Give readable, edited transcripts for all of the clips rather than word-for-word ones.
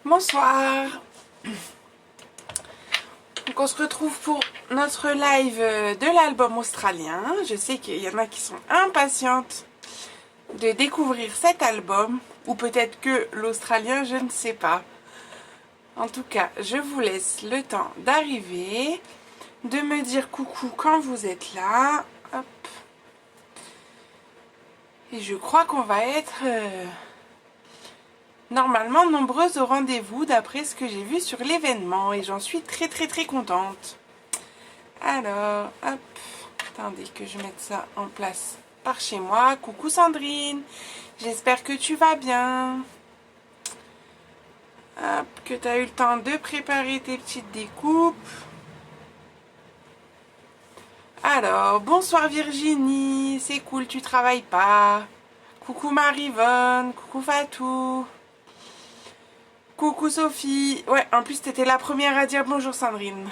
Bonsoir. Donc on se retrouve pour notre live de l'album australien. Je sais qu'il y en a qui sont impatientes de découvrir cet album, ou peut-être que l'australien, je ne sais pas. En tout cas, je vous laisse le temps d'arriver, de me dire coucou quand vous êtes là. Hop. Et je crois qu'on va être normalement nombreuses au rendez-vous d'après ce que j'ai vu sur l'événement et j'en suis très contente. Alors, hop, attendez que je mette ça en place par chez moi. Coucou Sandrine, j'espère que tu vas bien. Hop, que tu as eu le temps de préparer tes petites découpes. Alors, bonsoir Virginie, c'est cool, tu travailles pas. Coucou Marivonne, coucou Fatou. Coucou Sophie. Ouais, en plus t'étais la première à dire bonjour Sandrine.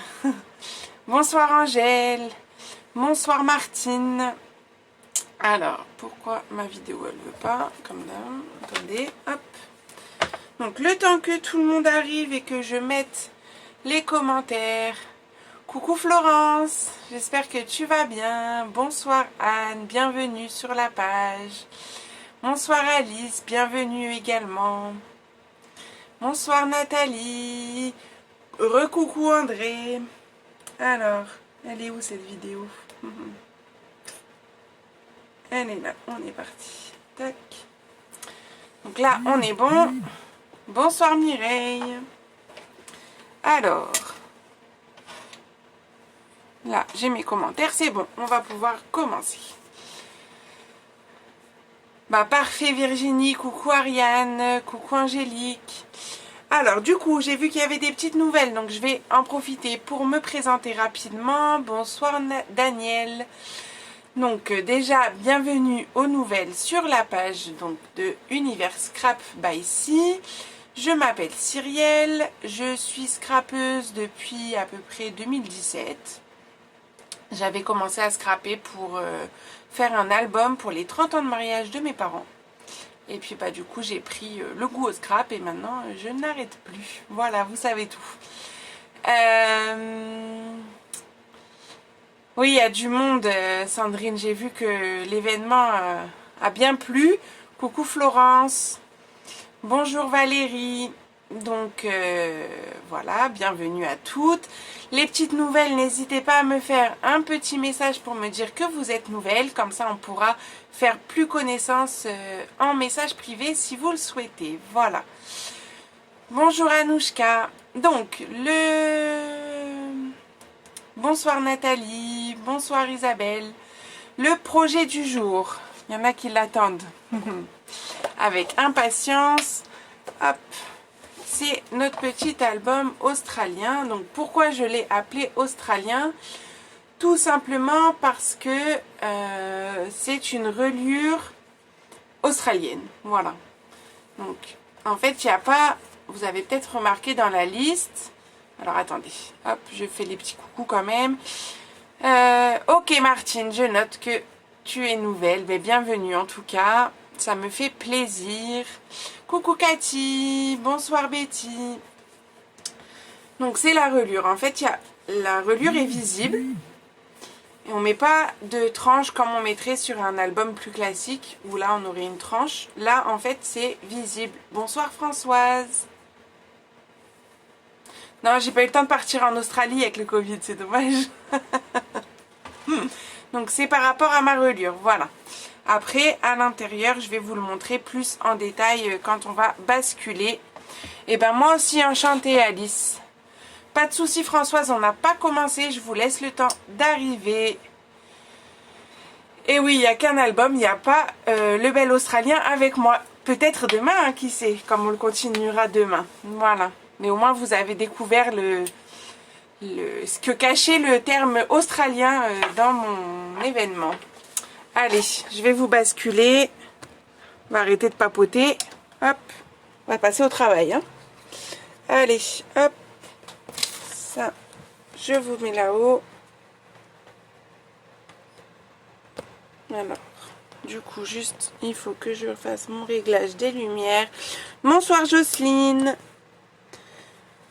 Bonsoir Angèle. Bonsoir Martine. Alors, pourquoi ma vidéo elle veut pas comme d'hab. Attendez, hop. Donc le temps que tout le monde arrive et que je mette les commentaires. Coucou Florence, j'espère que tu vas bien. Bonsoir Anne, bienvenue sur la page. Bonsoir Alice, bienvenue également. Bonsoir Nathalie. Recoucou André. Alors, elle est où cette vidéo? Elle est là, on est parti. Tac. Donc là, on est bon. Bonsoir Mireille. Alors, là, j'ai mes commentaires, c'est bon, on va pouvoir commencer. Bah parfait Virginie, coucou Ariane, coucou Angélique. Alors du coup j'ai vu qu'il y avait des petites nouvelles, donc je vais en profiter pour me présenter rapidement. Bonsoir Daniel. Donc déjà bienvenue aux nouvelles sur la page donc, de Univers Scrap by Si. Je m'appelle Cyrielle, je suis scrapeuse depuis à peu près 2017. J'avais commencé à scraper pour faire un album pour les 30 ans de mariage de mes parents. Et puis bah du coup j'ai pris le goût au scrap et maintenant je n'arrête plus. Voilà, vous savez tout. Oui, il y a du monde, Sandrine. J'ai vu que l'événement a bien plu. Coucou Florence. Bonjour Valérie. Donc voilà, bienvenue à toutes. Les petites nouvelles, n'hésitez pas à me faire un petit message pour me dire que vous êtes nouvelle. Comme ça, on pourra faire plus connaissance en message privé si vous le souhaitez. Voilà. Bonjour Anouchka. Donc, bonsoir Nathalie. Bonsoir Isabelle. Le projet du jour. Il y en a qui l'attendent. Avec impatience. Hop. C'est notre petit album australien. Donc pourquoi je l'ai appelé australien? Tout simplement parce que c'est une reliure australienne. Voilà. Donc en fait il n'y a pas, vous avez peut-être remarqué dans la liste. Alors attendez, hop, je fais les petits coucous quand même. Ok Martine, je note que tu es nouvelle. Mais bienvenue en tout cas. Ça me fait plaisir. Coucou Cathy, bonsoir Betty. Donc c'est la reliure. En fait, la reliure est visible. Et on met pas de tranche comme on mettrait sur un album plus classique. Où là, on aurait une tranche. Là, en fait, c'est visible. Bonsoir Françoise. Non, j'ai pas eu le temps de partir en Australie avec le Covid, c'est dommage. Donc c'est par rapport à ma reliure, voilà. Après, à l'intérieur, je vais vous le montrer plus en détail quand on va basculer. Et ben moi aussi, enchantée Alice. Pas de souci Françoise, on n'a pas commencé, je vous laisse le temps d'arriver. Et oui, il n'y a qu'un album, il n'y a pas le bel australien avec moi. Peut-être demain, hein, qui sait, comme on le continuera demain. Voilà. Mais au moins, vous avez découvert ce que cachait le terme australien dans mon événement. Allez, je vais vous basculer. On va arrêter de papoter. Hop, on va passer au travail. Hein. Allez, hop. Ça, je vous mets là-haut. Alors, du coup, il faut que je fasse mon réglage des lumières. Bonsoir Jocelyne.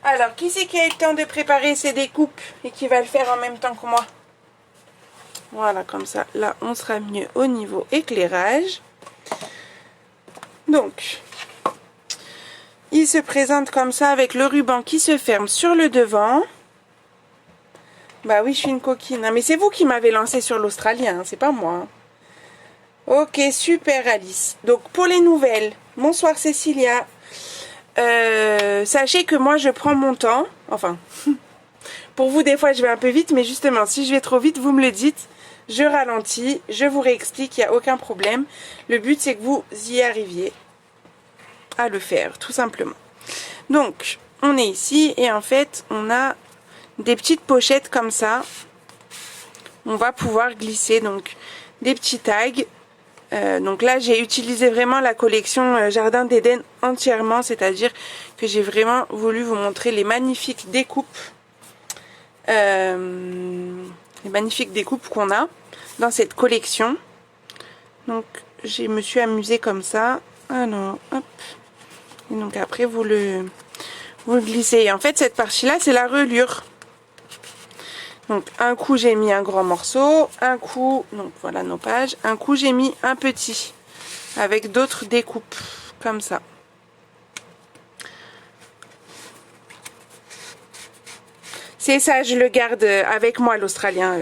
Alors, qui c'est qui a eu le temps de préparer ses découpes et qui va le faire en même temps que moi? Voilà, comme ça, là, on sera mieux au niveau éclairage. Donc, il se présente comme ça avec le ruban qui se ferme sur le devant. Bah oui, je suis une coquine. Mais c'est vous qui m'avez lancé sur l'Australien, c'est pas moi. Ok, super Alice. Donc, pour les nouvelles, bonsoir Cécilia. Sachez que moi, je prends mon temps. Enfin, pour vous, des fois, je vais un peu vite. Mais justement, si je vais trop vite, vous me le dites. Je ralentis, je vous réexplique, il n'y a aucun problème. Le but, c'est que vous y arriviez à le faire, tout simplement. Donc, on est ici et en fait, on a des petites pochettes comme ça. On va pouvoir glisser donc des petits tags. Donc là, j'ai utilisé vraiment la collection Jardin d'Éden entièrement, c'est-à-dire que j'ai vraiment voulu vous montrer les magnifiques découpes. Les magnifiques découpes qu'on a dans cette collection. Donc je me suis amusée comme ça. Alors hop. Et donc après vous le glissez. Et en fait cette partie là c'est la reliure. Donc un coup j'ai mis un grand morceau, un coup, donc voilà nos pages, un coup j'ai mis un petit avec d'autres découpes comme ça. C'est ça, je le garde avec moi, l'Australien,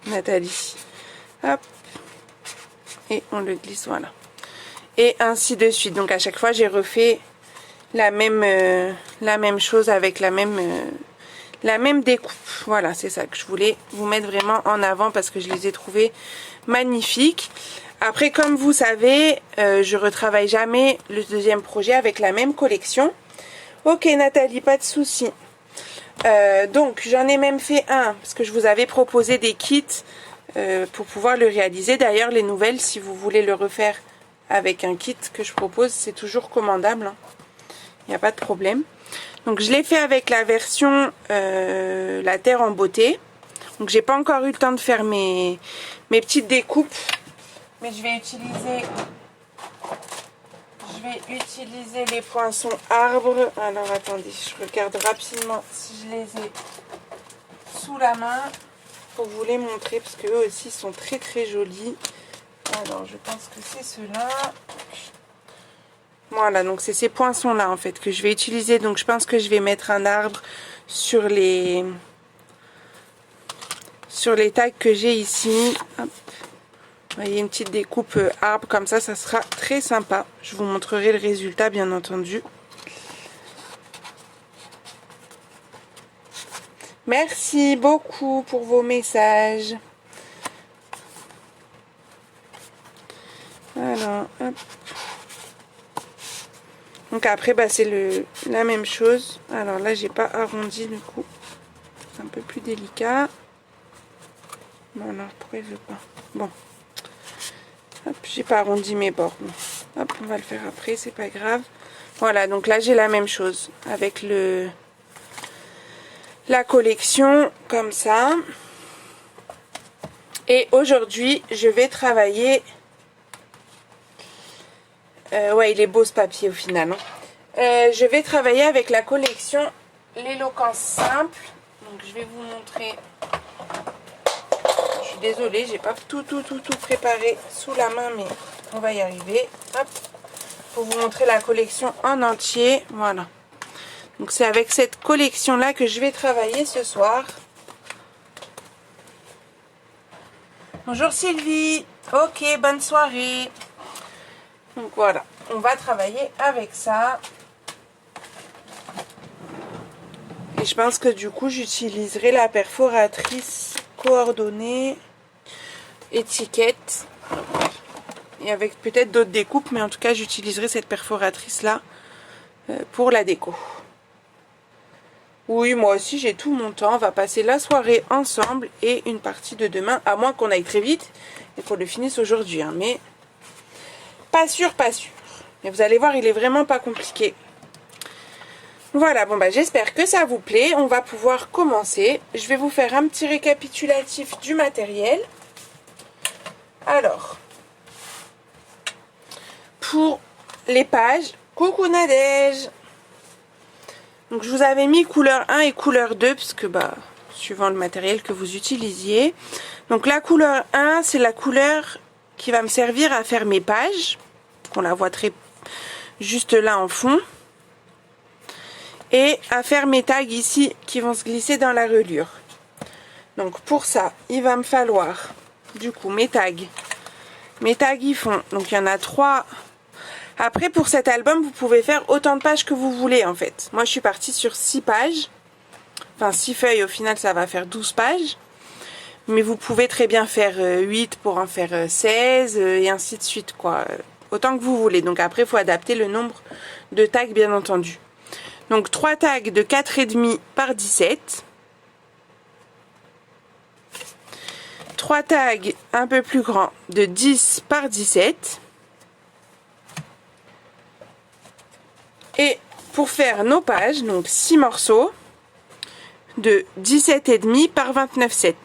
Nathalie. Hop. Et on le glisse, voilà. Et ainsi de suite. Donc à chaque fois, j'ai refait la même chose avec la même découpe. Voilà, c'est ça que je voulais vous mettre vraiment en avant parce que je les ai trouvés magnifiques. Après, comme vous savez, je retravaille jamais le deuxième projet avec la même collection. Ok Nathalie, pas de souci. Donc j'en ai même fait un parce que je vous avais proposé des kits pour pouvoir le réaliser. D'ailleurs les nouvelles, si vous voulez le refaire avec un kit que je propose, c'est toujours commandable, hein. Il n'y a pas de problème. Donc je l'ai fait avec la version la terre en beauté. Donc j'ai pas encore eu le temps de faire mes petites découpes, mais je vais utiliser les poinçons arbres. Alors attendez, je regarde rapidement si je les ai sous la main pour vous les montrer parce que eux aussi sont très très jolis. Alors je pense que c'est ceux-là. Voilà, donc c'est ces poinçons là en fait que je vais utiliser. Donc je pense que je vais mettre un arbre sur les tags que j'ai ici. Hop. Vous voyez, une petite découpe arbre comme ça sera très sympa. Je vous montrerai le résultat bien entendu. Merci beaucoup pour vos messages. Alors, hop. Donc après, bah, c'est la même chose. Alors là, j'ai pas arrondi du coup. C'est un peu plus délicat. Bon, alors pourquoi il veut pas? Bon. Hop, j'ai pas arrondi mes bords. Bon. Hop, on va le faire après, c'est pas grave. Voilà, donc là j'ai la même chose avec la collection comme ça. Et aujourd'hui, je vais travailler. Ouais, il est beau ce papier au final, hein. Je vais travailler avec la collection l'éloquence simple. Donc je vais vous montrer. Je suis désolée, j'ai pas tout préparé sous la main, mais on va y arriver. Hop, pour vous montrer la collection en entier. Voilà. Donc c'est avec cette collection là que je vais travailler ce soir. Bonjour Sylvie. Ok, bonne soirée. Donc voilà, on va travailler avec ça. Et je pense que du coup j'utiliserai la perforatrice coordonnée étiquette. Et avec peut-être d'autres découpes, mais en tout cas j'utiliserai cette perforatrice là pour la déco. Oui, moi aussi j'ai tout mon temps. On va passer la soirée ensemble et une partie de demain, à moins qu'on aille très vite et qu'on le finisse aujourd'hui, hein, mais pas sûr, pas sûr. Mais vous allez voir, il est vraiment pas compliqué. Voilà, bon bah j'espère que ça vous plaît. On va pouvoir commencer. Je vais vous faire un petit récapitulatif du matériel. Alors, pour les pages, coucou Nadège. Donc je vous avais mis couleur 1 et couleur 2 parce que suivant le matériel que vous utilisiez. Donc la couleur 1, c'est la couleur qui va me servir à faire mes pages. On la voit juste là en fond. Et à faire mes tags ici qui vont se glisser dans la reliure. Donc pour ça, il va me falloir du coup mes tags. Mes tags ils font, donc il y en a 3. Après pour cet album, vous pouvez faire autant de pages que vous voulez en fait. Moi je suis partie sur 6 pages. Enfin 6 feuilles, au final ça va faire 12 pages. Mais vous pouvez très bien faire 8 pour en faire 16 et ainsi de suite quoi. Autant que vous voulez. Donc après il faut adapter le nombre de tags bien entendu. Donc 3 tags de 4,5 par 17. 3 tags un peu plus grands de 10 par 17. Et pour faire nos pages, donc 6 morceaux de 17,5 par 29,7.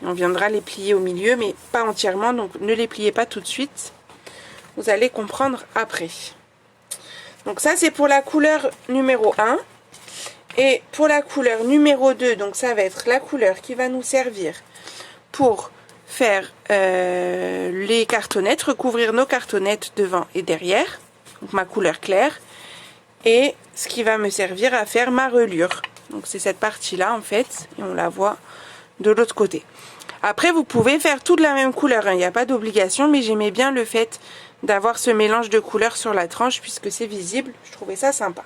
On viendra les plier au milieu, mais pas entièrement, donc ne les pliez pas tout de suite. Vous allez comprendre après. Donc ça c'est pour la couleur numéro 1. Et pour la couleur numéro 2, donc ça va être la couleur qui va nous servir pour faire les cartonnettes, recouvrir nos cartonnettes devant et derrière. Donc ma couleur claire. Et ce qui va me servir à faire ma reliure. Donc c'est cette partie là en fait. Et on la voit de l'autre côté. Après vous pouvez faire toute la même couleur. Il n'y a pas d'obligation. Mais j'aimais bien le fait d'avoir ce mélange de couleurs sur la tranche. Puisque c'est visible. Je trouvais ça sympa.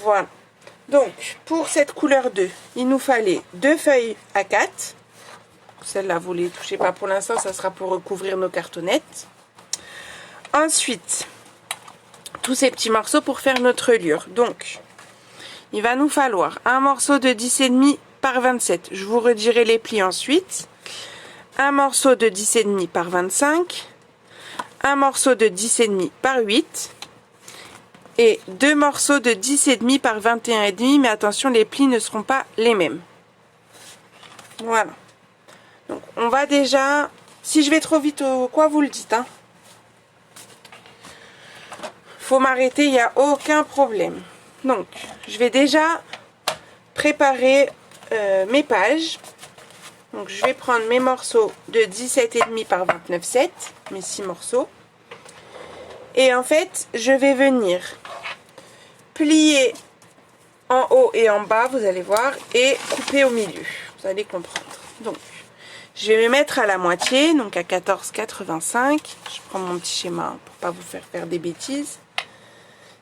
Voilà. Donc pour cette couleur 2. Il nous fallait 2 feuilles A4. Celle-là vous les touchez pas pour l'instant. Ça sera pour recouvrir nos cartonnettes. Ensuite. Tous ces petits morceaux pour faire notre reliure. Donc, il va nous falloir un morceau de 10,5 par 27. Je vous redirai les plis ensuite. Un morceau de 10,5 par 25. Un morceau de 10,5 par 8. Et 2 morceaux de 10,5 par 21,5. Mais attention, les plis ne seront pas les mêmes. Voilà. Donc, on va déjà... Si je vais trop vite ou quoi, vous le dites, hein. Faut m'arrêter, il n'y a aucun problème. Donc, je vais déjà préparer mes pages. Donc, je vais prendre mes morceaux de 17,5 par 29,7, mes 6 morceaux. Et en fait, je vais venir plier en haut et en bas, vous allez voir, et couper au milieu. Vous allez comprendre. Donc, je vais me mettre à la moitié, donc à 14,85. Je prends mon petit schéma pour pas vous faire des bêtises.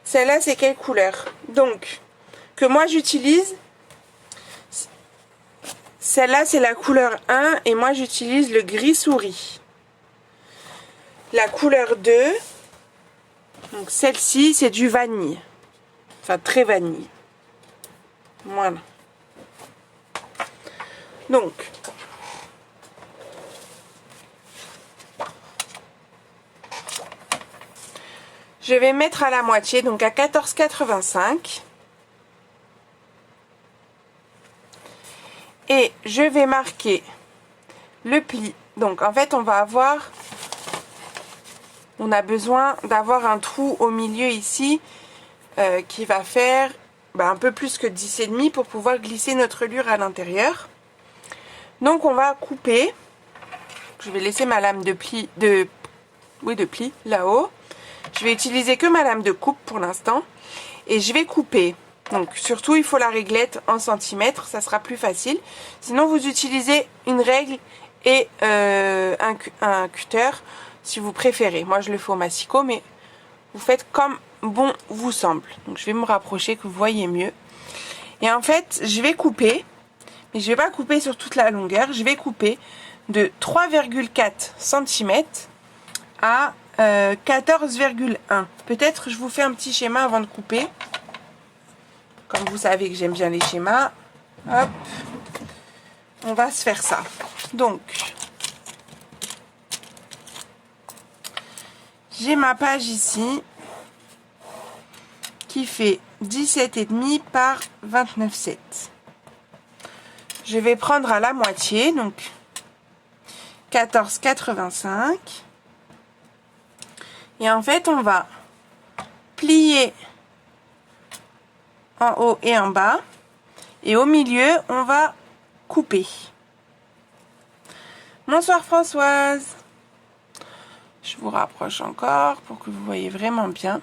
Celle-là, c'est quelle couleur? Donc, que moi j'utilise, celle-là, c'est la couleur 1 et moi j'utilise le gris souris. La couleur 2, donc celle-ci, c'est du vanille. Enfin, très vanille. Voilà. Donc, je vais mettre à la moitié, donc à 14,85. Et je vais marquer le pli. Donc en fait, on a besoin d'avoir un trou au milieu ici qui va faire un peu plus que 10,5 pour pouvoir glisser notre reliure à l'intérieur. Donc on va couper. Je vais laisser ma lame de pli là-haut. Je vais utiliser que ma lame de coupe pour l'instant. Et je vais couper. Donc surtout il faut la réglette en centimètres, ça sera plus facile. Sinon vous utilisez une règle et un cutter si vous préférez. Moi je le fais au massicot, mais vous faites comme bon vous semble. Donc je vais me rapprocher que vous voyez mieux. Et en fait je vais couper, mais je vais pas couper sur toute la longueur. Je vais couper de 3,4 cm à 14,1. Peut-être je vous fais un petit schéma avant de couper. Comme vous savez que j'aime bien les schémas. Hop. On va se faire ça. Donc, j'ai ma page ici qui fait 17,5 par 29,7. Je vais prendre à la moitié, donc 14,85. Et en fait, on va plier en haut et en bas. Et au milieu, on va couper. Bonsoir Françoise. Je vous rapproche encore pour que vous voyez vraiment bien.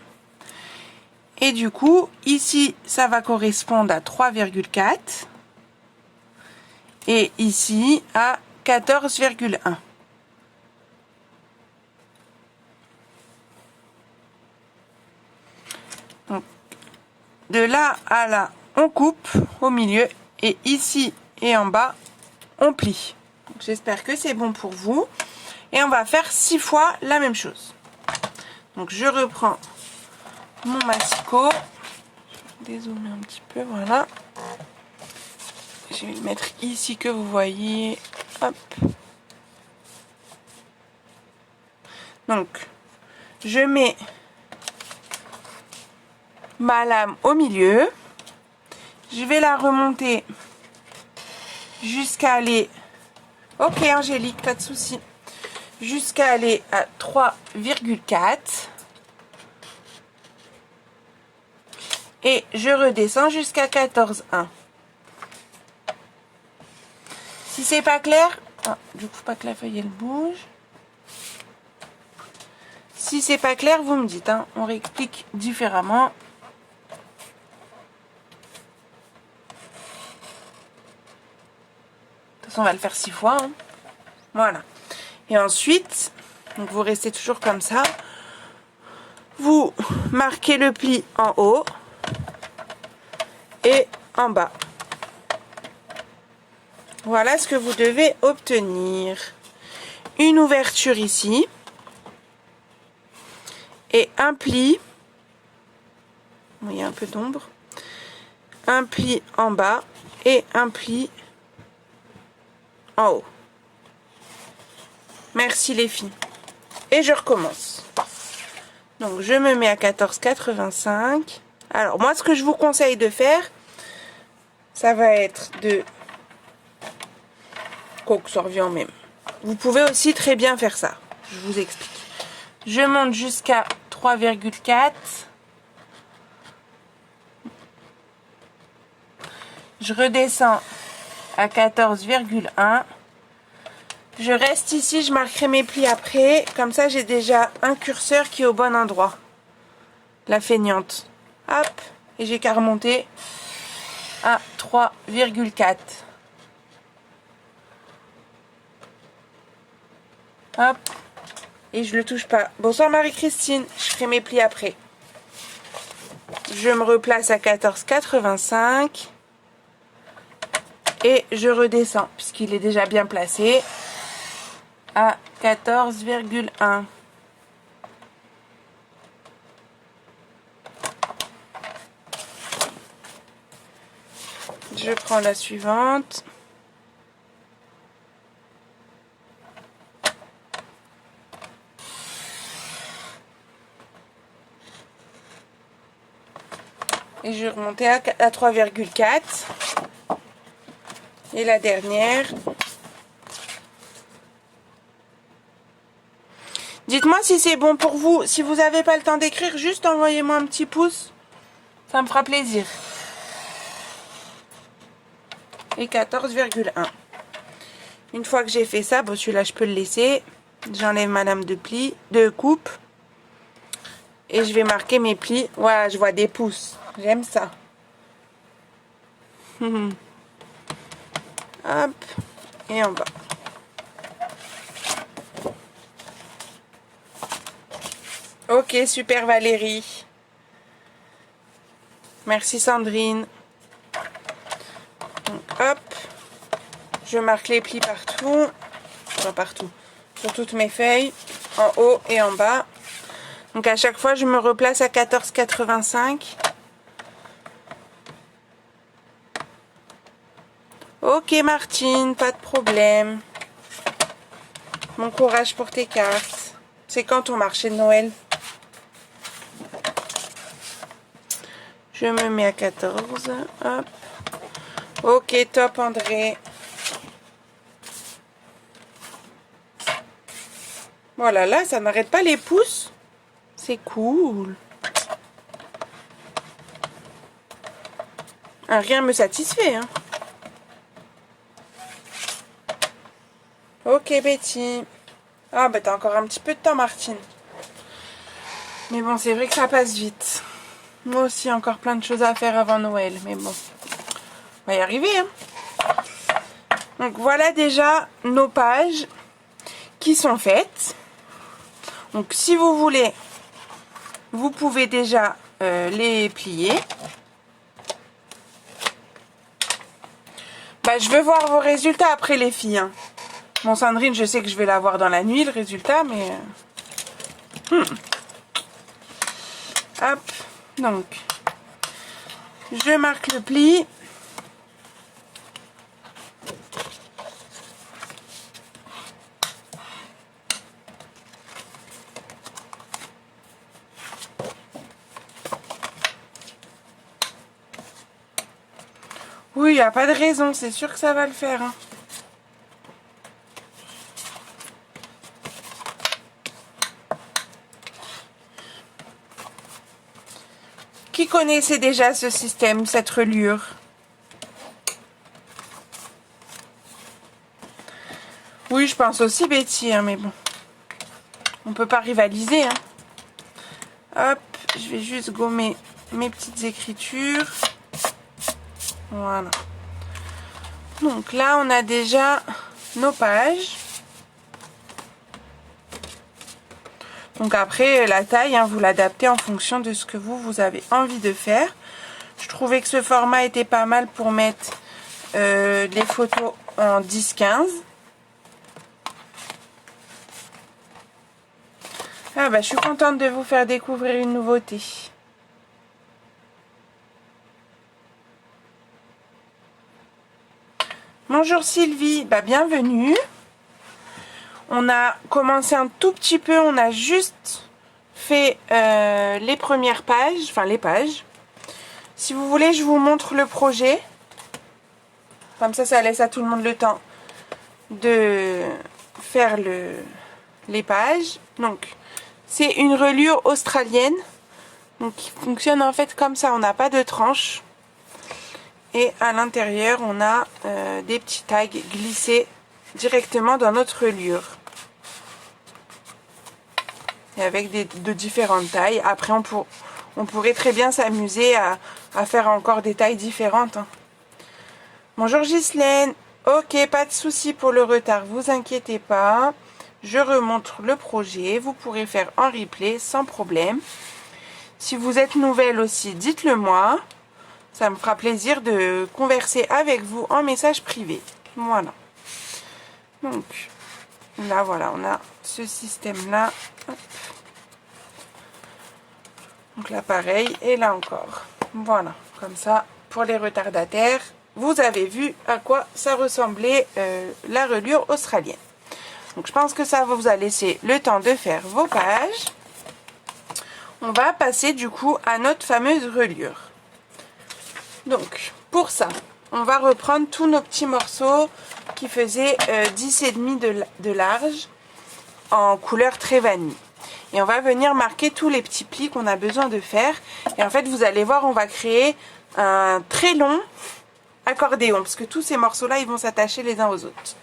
Et du coup, ici, ça va correspondre à 3,4. Et ici, à 14,1. Donc, de là à là, on coupe au milieu. Et ici et en bas, on plie. J'espère que c'est bon pour vous. Et on va faire 6 fois la même chose. Donc, je reprends mon massicot. Je vais dézoomer un petit peu, voilà. Je vais le mettre ici que vous voyez. Hop. Donc, je mets ma lame au milieu. Je vais la remonter jusqu'à aller... Ok Angélique, pas de souci. Jusqu'à aller à 3,4. Et je redescends jusqu'à 14,1. Si c'est pas clair... Ah, du coup, pas que la feuille elle bouge. Si c'est pas clair, vous me dites. Hein, on réexplique différemment. De toute façon, on va le faire 6 fois. Hein. Voilà. Et ensuite, donc vous restez toujours comme ça. Vous marquez le pli en haut et en bas. Voilà ce que vous devez obtenir. Une ouverture ici. Et un pli. Il y a un peu d'ombre. Un pli en bas et un pli en haut. Merci les filles. Et je recommence. Donc je me mets à 14,85. Alors moi ce que je vous conseille de faire, ça va être de... Coque ça revient même. Vous pouvez aussi très bien faire ça. Je vous explique. Je monte jusqu'à 3,4. Je redescends à 14,1. Je reste ici, je marquerai mes plis après. Comme ça, j'ai déjà un curseur qui est au bon endroit. La feignante. Hop. Et j'ai qu'à remonter à 3,4. Hop. Et je le touche pas. Bonsoir Marie-Christine. Je ferai mes plis après. Je me replace à 14,85. Et je redescends, puisqu'il est déjà bien placé, à 14,1. Je prends la suivante. Et je vais remonter à 3,4. Et la dernière. Dites-moi si c'est bon pour vous. Si vous n'avez pas le temps d'écrire, juste envoyez-moi un petit pouce. Ça me fera plaisir. Et 14,1. Une fois que j'ai fait ça, bon, celui-là je peux le laisser. J'enlève ma lame de pli, de coupe. Et je vais marquer mes plis. Voilà, je vois des pouces. J'aime ça. Hop. Et en bas. Ok, super Valérie. Merci Sandrine. Donc, hop. Je marque les plis partout. Pas partout. Sur toutes mes feuilles. En haut et en bas. Donc à chaque fois, je me replace à 14,85. Ok Martine, pas de problème. Bon courage pour tes cartes. C'est quand ton marché de Noël? Je me mets à 14. Hop. Ok, top André. Voilà, là, ça n'arrête pas les pouces. C'est cool. Rien me satisfait, hein. Ok, Betty. Ah, bah t'as encore un petit peu de temps, Martine. Mais bon, c'est vrai que ça passe vite. Moi aussi, encore plein de choses à faire avant Noël. Mais bon, on va y arriver, hein. Donc voilà déjà nos pages qui sont faites. Donc si vous voulez, vous pouvez déjà les plier. Bah, je veux voir vos résultats après, les filles, hein. Bon, Sandrine, je sais que je vais la voir dans la nuit, le résultat, mais... Hop, donc, je marque le pli. Oui, il n'y a pas de raison, c'est sûr que ça va le faire, hein. Qui connaissait déjà ce système, cette reliure? Oui, je pense aussi, Betty, hein, mais bon. On peut pas rivaliser, hein. Hop, je vais juste gommer mes petites écritures. Voilà. Donc là, on a déjà nos pages. Donc après, la taille, hein, vous l'adaptez en fonction de ce que vous avez envie de faire. Je trouvais que ce format était pas mal pour mettre les photos en 10-15. Ah bah, je suis contente de vous faire découvrir une nouveauté. Bonjour Sylvie, bah bienvenue. On a commencé un tout petit peu, on a juste fait les premières pages, enfin les pages. Si vous voulez, je vous montre le projet. Comme ça laisse à tout le monde le temps de faire les pages. Donc, c'est une reliure australienne. Donc, qui fonctionne en fait comme ça, on n'a pas de tranche. Et à l'intérieur, on a des petits tags glissés directement dans notre reliure. Et avec de différentes tailles. Après, on pourrait très bien s'amuser à faire encore des tailles différentes, hein. Bonjour Ghislaine. Ok, pas de souci pour le retard, vous inquiétez pas. Je remonte le projet. Vous pourrez faire en replay sans problème. Si vous êtes nouvelle aussi, dites-le moi. Ça me fera plaisir de converser avec vous en message privé. Voilà. Donc, là, voilà, on a ce système-là. Donc là, pareil. Et là encore. Voilà. Comme ça, pour les retardataires, vous avez vu à quoi ça ressemblait la reliure australienne. Donc, je pense que ça vous a laissé le temps de faire vos pages. On va passer du coup à notre fameuse reliure. Donc, pour ça, on va reprendre tous nos petits morceaux qui faisaient 10,5 de large en couleur très vanille. Et on va venir marquer tous les petits plis qu'on a besoin de faire. Et en fait, vous allez voir, on va créer un très long accordéon. Parce que tous ces morceaux-là, ils vont s'attacher les uns aux autres.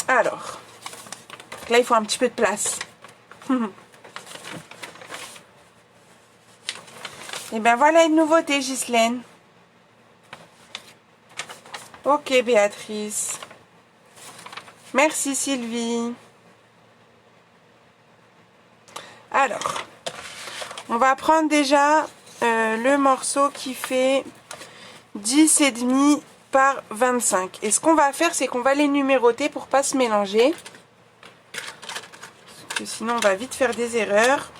Alors, là, il faut un petit peu de place. Et bien voilà une nouveauté, Ghislaine. Ok, Béatrice. Merci, Sylvie. Alors, on va prendre déjà le morceau qui fait 10,5 par 25. Et ce qu'on va faire, c'est qu'on va les numéroter pour pas se mélanger. Parce que sinon, on va vite faire des erreurs.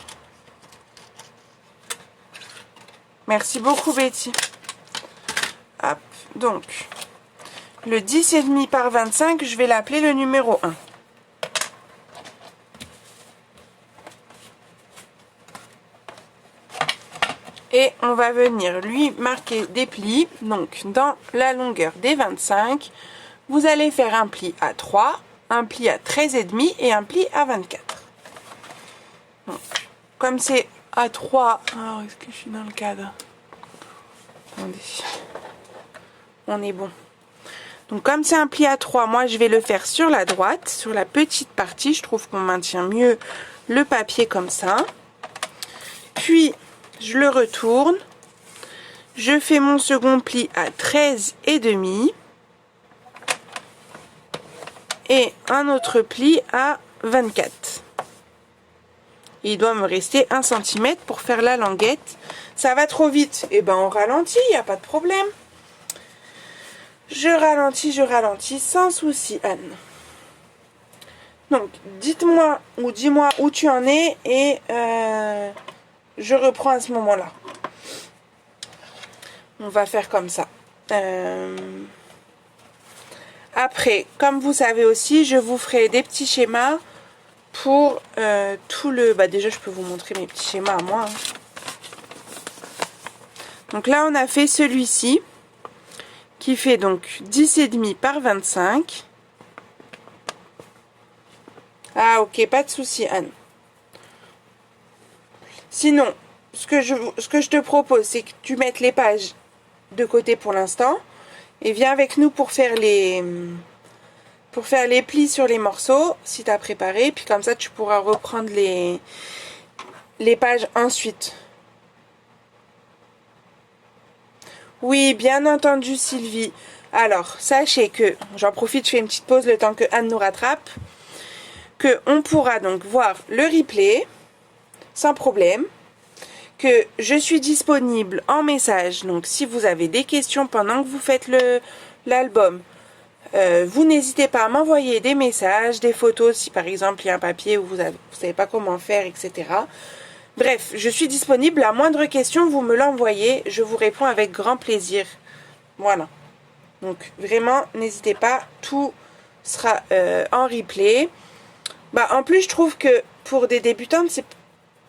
Merci beaucoup, Betty. Hop, donc, le 10,5 par 25, je vais l'appeler le numéro 1. Et on va venir lui marquer des plis. Donc, dans la longueur des 25, vous allez faire un pli à 3, un pli à 13,5 et un pli à 24. Donc, comme c'est à 3... Alors, est-ce que je suis dans le cadre? Attendez. On est bon. Donc comme c'est un pli à 3, moi je vais le faire sur la droite, sur la petite partie. Je trouve qu'on maintient mieux le papier comme ça. Puis je le retourne. Je fais mon second pli à 13,5 et un autre pli à 24. Il doit me rester 1 cm pour faire la languette. Ça va trop vite, et ben on ralentit, il n'y a pas de problème. Je ralentis sans souci, Anne. Donc, dites-moi ou dis-moi où tu en es et je reprends à ce moment-là. On va faire comme ça. Après, comme vous savez aussi, je vous ferai des petits schémas pour tout le... Bah déjà, je peux vous montrer mes petits schémas à moi. Donc là, on a fait celui-ci, qui fait donc 10,5 par 25. Ah, ok, pas de souci, Anne. Sinon, ce que je te propose, c'est que tu mettes les pages de côté pour l'instant. Et viens avec nous pour faire les plis sur les morceaux, si tu as préparé. Puis comme ça, tu pourras reprendre les pages ensuite. Oui, bien entendu, Sylvie. Alors, sachez que, j'en profite, je fais une petite pause le temps que Anne nous rattrape, que on pourra donc voir le replay sans problème, que je suis disponible en message. Donc, si vous avez des questions pendant que vous faites l'album, vous n'hésitez pas à m'envoyer des messages, des photos, si par exemple il y a un papier où vous savez pas comment faire, etc. Bref, je suis disponible. La moindre question, vous me l'envoyez. Je vous réponds avec grand plaisir. Voilà. Donc, vraiment, n'hésitez pas. Tout sera en replay. Bah, en plus, je trouve que pour des débutantes, c'est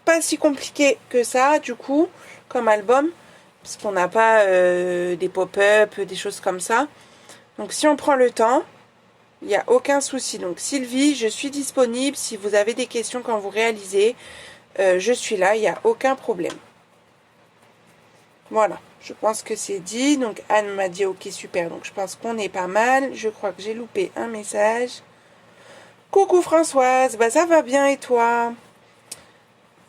pas si compliqué que ça, du coup, comme album. Parce qu'on n'a pas des pop-up, des choses comme ça. Donc, si on prend le temps, il n'y a aucun souci. Donc, Sylvie, je suis disponible. Si vous avez des questions quand vous réalisez, je suis là, il n'y a aucun problème. Voilà, je pense que c'est dit. Donc Anne m'a dit ok, super, donc je pense qu'on est pas mal. Je crois que j'ai loupé un message. Coucou Françoise, bah ça va bien et toi?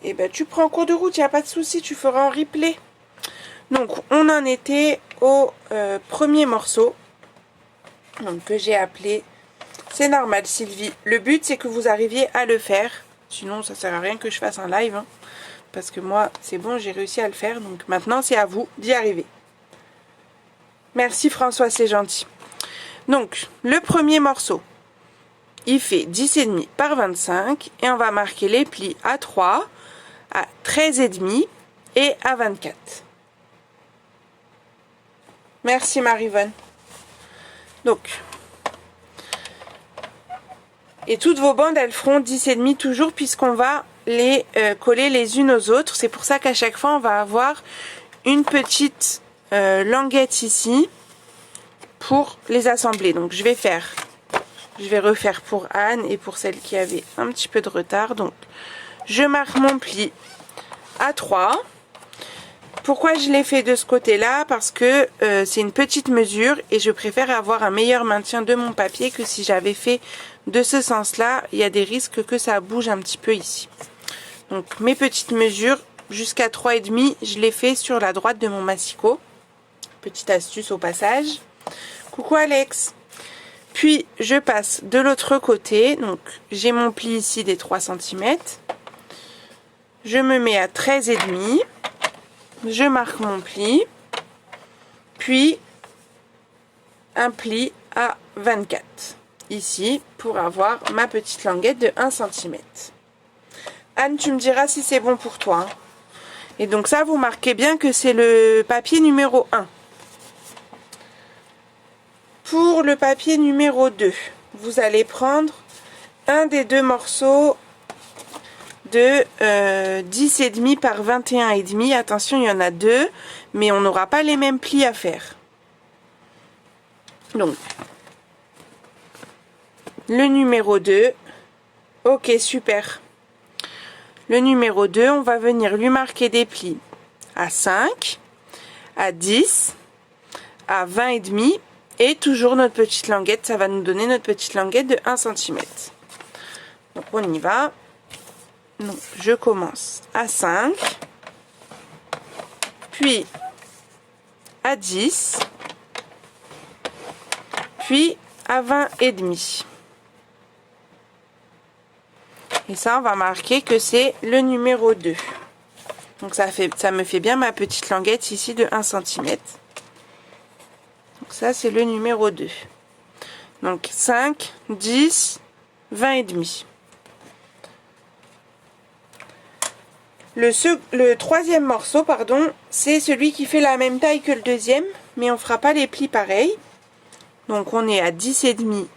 Eh ben tu prends en cours de route, il n'y a pas de souci, tu feras en replay. Donc on en était au premier morceau, donc que j'ai appelé. C'est normal Sylvie, le but c'est que vous arriviez à le faire. Sinon, ça sert à rien que je fasse un live. Hein, parce que moi, c'est bon, j'ai réussi à le faire. Donc maintenant, c'est à vous d'y arriver. Merci François, c'est gentil. Donc, le premier morceau, il fait 10,5 par 25. Et on va marquer les plis à 3, à 13,5 et à 24. Merci Marivonne. Donc... Et toutes vos bandes, elles feront 10,5 toujours puisqu'on va les coller les unes aux autres. C'est pour ça qu'à chaque fois, on va avoir une petite languette ici pour les assembler. Donc, je vais refaire pour Anne et pour celle qui avait un petit peu de retard. Donc, je marque mon pli à 3. Pourquoi je l'ai fait de ce côté-là? Parce que c'est une petite mesure et je préfère avoir un meilleur maintien de mon papier que si j'avais fait de ce sens-là. Il y a des risques que ça bouge un petit peu ici. Donc mes petites mesures jusqu'à 3,5, je les fais sur la droite de mon massicot. Petite astuce au passage. Coucou Alex. Puis je passe de l'autre côté. Donc j'ai mon pli ici des 3 cm. Je me mets à 13,5. Je marque mon pli, puis un pli à 24, ici, pour avoir ma petite languette de 1 cm. Anne, tu me diras si c'est bon pour toi. Hein. Et donc ça, vous marquez bien que c'est le papier numéro 1. Pour le papier numéro 2, vous allez prendre un des deux morceaux de 10,5 par 21,5. Attention, il y en a deux, mais on n'aura pas les mêmes plis à faire. Donc, le numéro 2. Ok, super. Le numéro 2, on va venir lui marquer des plis à 5, à 10, à 20 et demi, et toujours notre petite languette, ça va nous donner notre petite languette de 1 cm. Donc on y va. Donc je commence à 5, puis à 10, puis à 20 et demi. Et ça, on va marquer que c'est le numéro 2. Donc ça me fait bien ma petite languette ici de 1 cm. Donc ça, c'est le numéro 2. Donc 5, 10, 20 et demi. Le troisième morceau, pardon, c'est celui qui fait la même taille que le deuxième, mais on ne fera pas les plis pareils. Donc on est à 10 et demi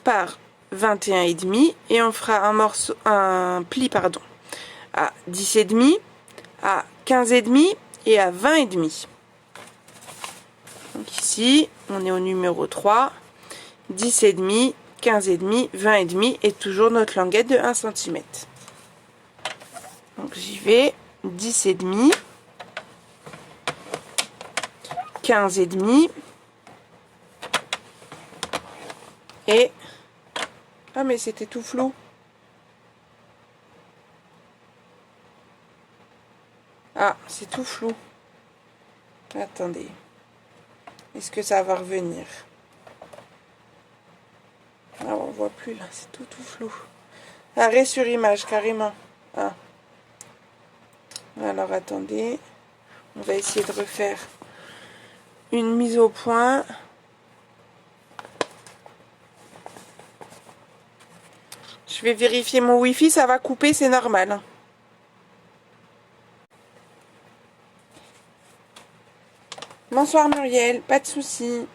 par 21 et demi, et on fera un pli pardon, à 10 et demi, à 15 et demi et à 20 et demi. Donc ici, on est au numéro 3, 10 et demi, 15 et demi, 20 et demi, et toujours notre languette de 1 cm. Donc j'y vais, 10 et demi, 15 et demi, et ah mais c'était tout flou. Ah, c'est tout flou. Attendez. Est-ce que ça va revenir? Ah, on voit plus là, c'est tout flou. Arrêt sur image, carrément. Ah. Alors attendez. On va essayer de refaire une mise au point. Je vais vérifier mon Wi-Fi, ça va couper, c'est normal. Bonsoir Muriel, pas de souci.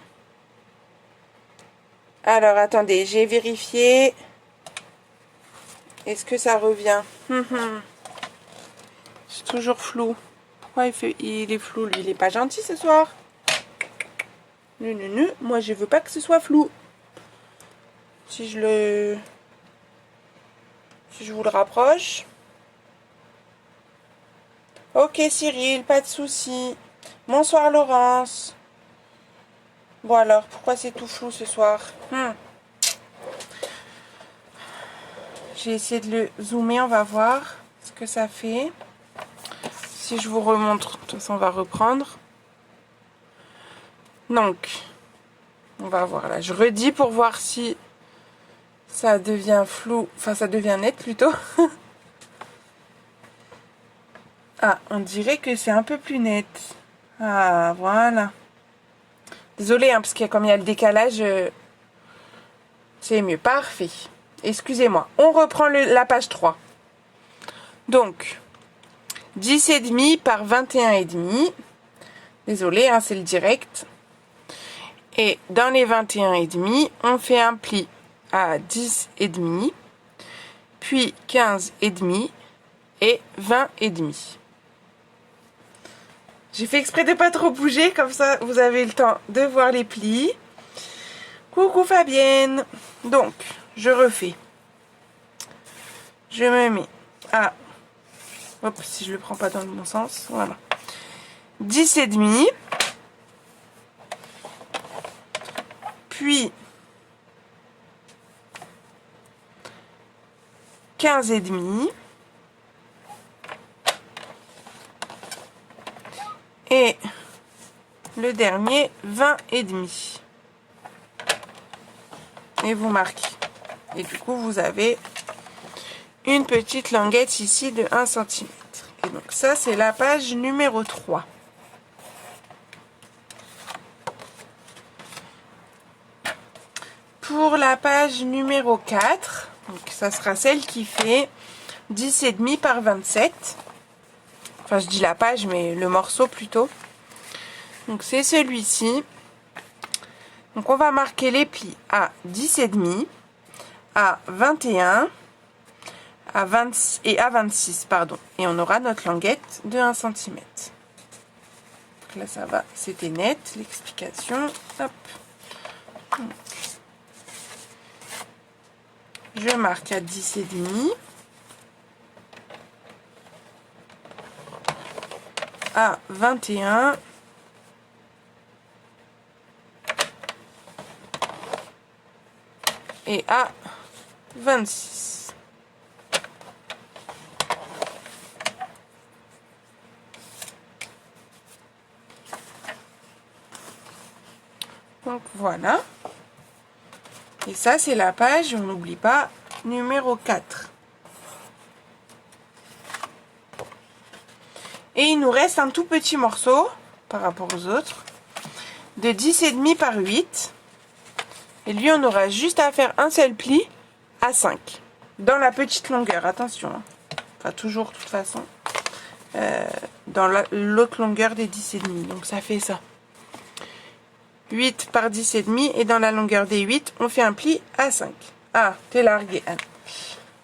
Alors attendez, j'ai vérifié. Est-ce que ça revient? C'est toujours flou. Pourquoi il est flou lui? Il est pas gentil ce soir. Non, moi je veux pas que ce soit flou. Si je vous le rapproche. Ok Cyril, pas de souci. Bonsoir Laurence. Bon alors, pourquoi c'est tout flou ce soir? J'ai essayé de le zoomer, on va voir ce que ça fait. Si je vous remontre, de toute façon on va reprendre. Donc, on va voir là. Je redis pour voir si ça devient flou, enfin ça devient net plutôt. Ah, on dirait que c'est un peu plus net. Ah, voilà. Désolée, hein, parce qu'il y a comme il y a le décalage, c'est mieux. Parfait. Excusez-moi. On reprend la page 3. Donc, 10 et demi par 21 et demi. Désolée, hein, c'est le direct. Et dans les 21 et demi, on fait un pli à 10 et demi, puis 15 et demi et 20 et demi. J'ai fait exprès de pas trop bouger, comme ça vous avez le temps de voir les plis. Coucou Fabienne. Donc, je refais. Je me mets à... Hop, si je le prends pas dans le bon sens. Voilà. 10 et demi. Puis 15 et demi. Et le dernier 20 et demi. Et vous marquez. Et du coup vous avez une petite languette ici de 1 cm. Et donc ça c'est la page numéro 3. Pour la page numéro 4, donc ça sera celle qui fait 10 et demi par 27. Enfin, je dis la page, mais le morceau plutôt. Donc, c'est celui-ci. Donc, on va marquer les plis à 10 et demi, à 21, à 20 et à 26, pardon. Et on aura notre languette de 1 cm. Donc là, ça va. C'était net, l'explication. Hop. Donc, je marque à 10 et demi. À 21 et à 26. Donc voilà. Et ça, c'est la page, on n'oublie pas, numéro 4. Et il nous reste un tout petit morceau, par rapport aux autres, de 10,5 par 8. Et lui, on aura juste à faire un seul pli à 5. Dans la petite longueur, attention. Hein. Enfin, toujours, de toute façon. Dans l'autre longueur des 10,5. Donc, ça fait ça. 8 par 10,5. Et dans la longueur des 8, on fait un pli à 5. Ah, t'es largué, Anne.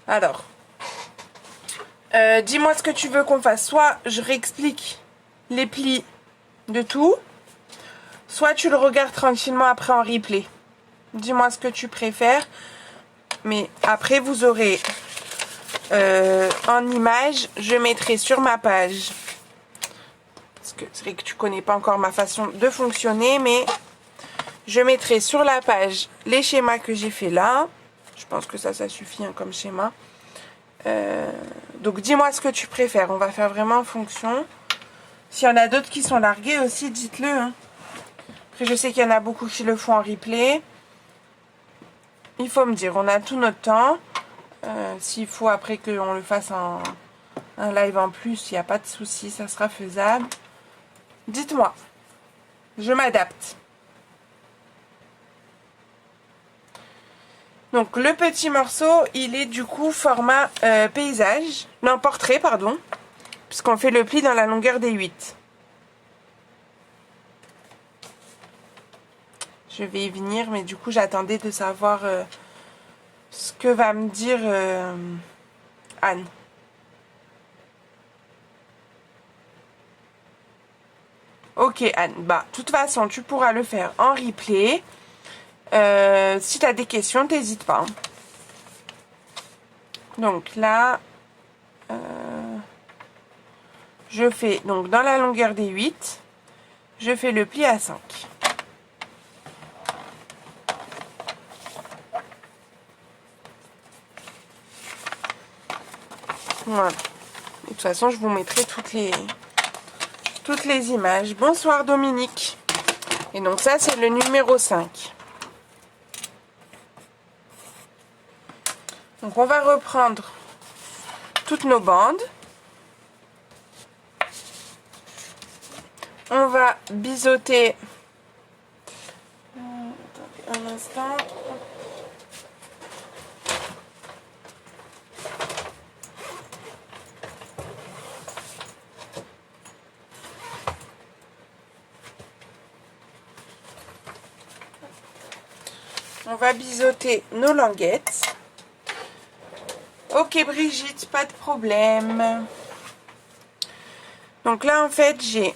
Alors, dis-moi ce que tu veux qu'on fasse. Soit je réexplique les plis de tout, soit tu le regardes tranquillement après en replay. Dis-moi ce que tu préfères. Mais après, vous aurez en image, je mettrai sur ma page. Parce que c'est vrai que tu connais pas encore ma façon de fonctionner, mais je mettrai sur la page les schémas que j'ai fait là. Je pense que ça suffit hein, comme schéma. Donc dis-moi ce que tu préfères. On va faire vraiment en fonction. S'il y en a d'autres qui sont largués aussi, dites-le. Hein. Après, je sais qu'il y en a beaucoup qui le font en replay. Il faut me dire, on a tout notre temps. S'il faut après qu'on le fasse en un live en plus, il n'y a pas de souci, ça sera faisable. Dites-moi. Je m'adapte. Donc le petit morceau, il est du coup format paysage. Non, portrait, pardon. Puisqu'on fait le pli dans la longueur des 8. Je vais y venir, mais du coup j'attendais de savoir ce que va me dire Anne. Ok Anne, bah de toute façon tu pourras le faire en replay. Si tu as des questions, t'hésites pas. Donc là, je fais donc dans la longueur des 8, je fais le pli à 5. Voilà. De toute façon, je vous mettrai toutes les images. Bonsoir Dominique. Et donc ça, c'est le numéro 5. Donc on va reprendre toutes nos bandes. On va biseauter. Attendez un instant. On va biseauter nos languettes. Ok Brigitte, pas de problème. Donc là en fait j'ai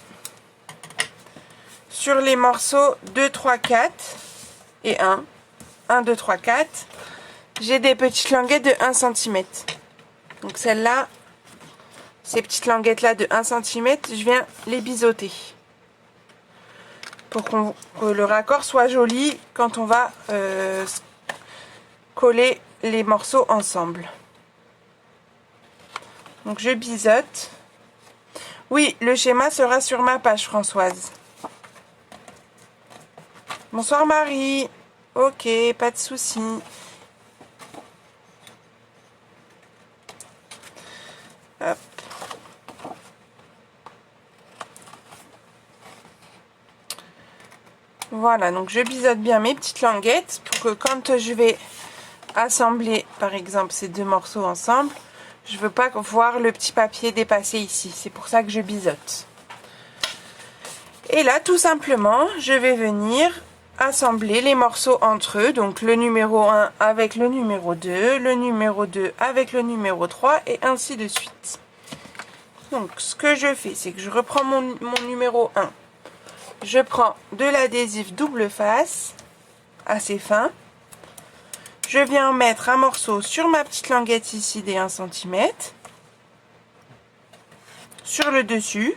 sur les morceaux 2, 3, 4 et 1. 1, 2, 3, 4. J'ai des petites languettes de 1 cm. Donc celles-là, ces petites languettes là de 1 cm, je viens les biseauter. Pour que le raccord soit joli quand on va coller les morceaux ensemble. Donc je biseaute. Oui, le schéma sera sur ma page Françoise. Bonsoir Marie. Ok, pas de souci. Hop. Voilà, donc je biseaute bien mes petites languettes pour que quand je vais assembler par exemple ces deux morceaux ensemble, je veux pas voir le petit papier dépasser ici. C'est pour ça que je biseaute. Et là, tout simplement, je vais venir assembler les morceaux entre eux. Donc le numéro 1 avec le numéro 2, le numéro 2 avec le numéro 3 et ainsi de suite. Donc ce que je fais, c'est que je reprends mon numéro 1. Je prends de l'adhésif double face, assez fin. Je viens mettre un morceau sur ma petite languette ici des 1 cm. Sur le dessus.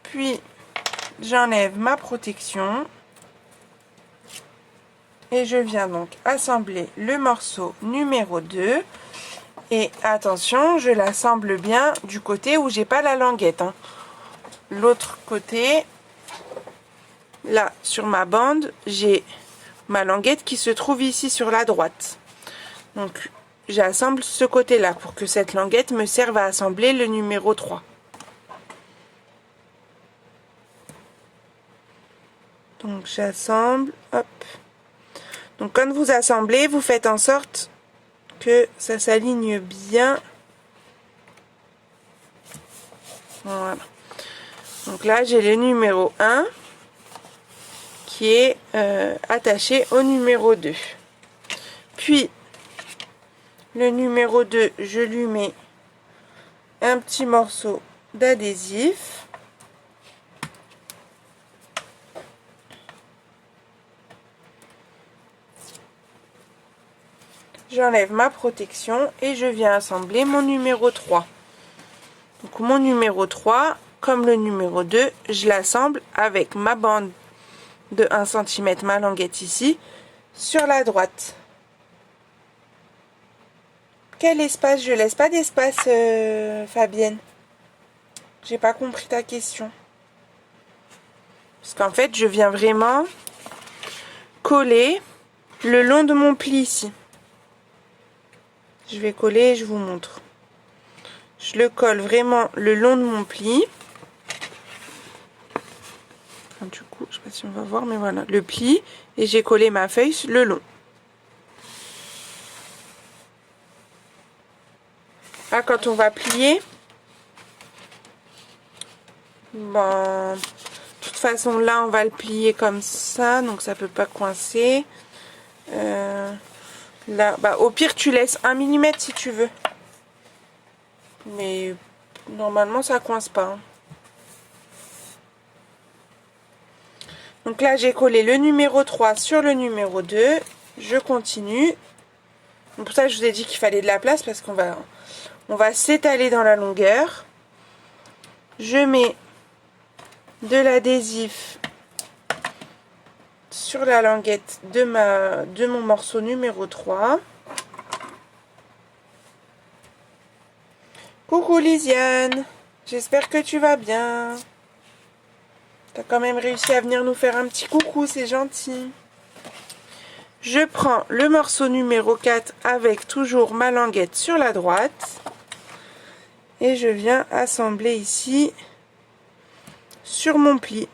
Puis j'enlève ma protection. Et je viens donc assembler le morceau numéro 2. Et attention, je l'assemble bien du côté où j'ai pas la languette, hein. L'autre côté, là, sur ma bande, j'ai ma languette qui se trouve ici sur la droite. Donc, j'assemble ce côté-là pour que cette languette me serve à assembler le numéro 3. Donc, j'assemble, hop. Donc, quand vous assemblez, vous faites en sorte que ça s'aligne bien. Voilà. Donc là, j'ai le numéro 1 qui est attaché au numéro 2. Puis, le numéro 2, je lui mets un petit morceau d'adhésif. J'enlève ma protection et je viens assembler mon numéro 3. Donc mon numéro 3, comme le numéro 2, je l'assemble avec ma bande de 1 cm, ma languette ici, sur la droite. Quel espace? Je laisse pas d'espace, Fabienne. J'ai pas compris ta question. Parce qu'en fait, je viens vraiment coller le long de mon pli ici. Je vais coller et je vous montre. Je le colle vraiment le long de mon pli. Enfin, du coup, je sais pas si on va voir, mais voilà, le pli. Et j'ai collé ma feuille le long. Là, quand on va plier, bon, de toute façon, là, on va le plier comme ça, donc ça peut pas coincer. Là, bah, au pire, tu laisses 1 mm si tu veux. Mais normalement, ça coince pas, hein. Donc là, j'ai collé le numéro 3 sur le numéro 2. Je continue. Donc pour ça, je vous ai dit qu'il fallait de la place parce qu'on va s'étaler dans la longueur. Je mets de l'adhésif sur la languette de mon morceau numéro 3. Coucou Lisiane, j'espère que tu vas bien. T'as quand même réussi à venir nous faire un petit coucou, c'est gentil. Je prends le morceau numéro 4 avec toujours ma languette sur la droite. Et je viens assembler ici sur mon pli.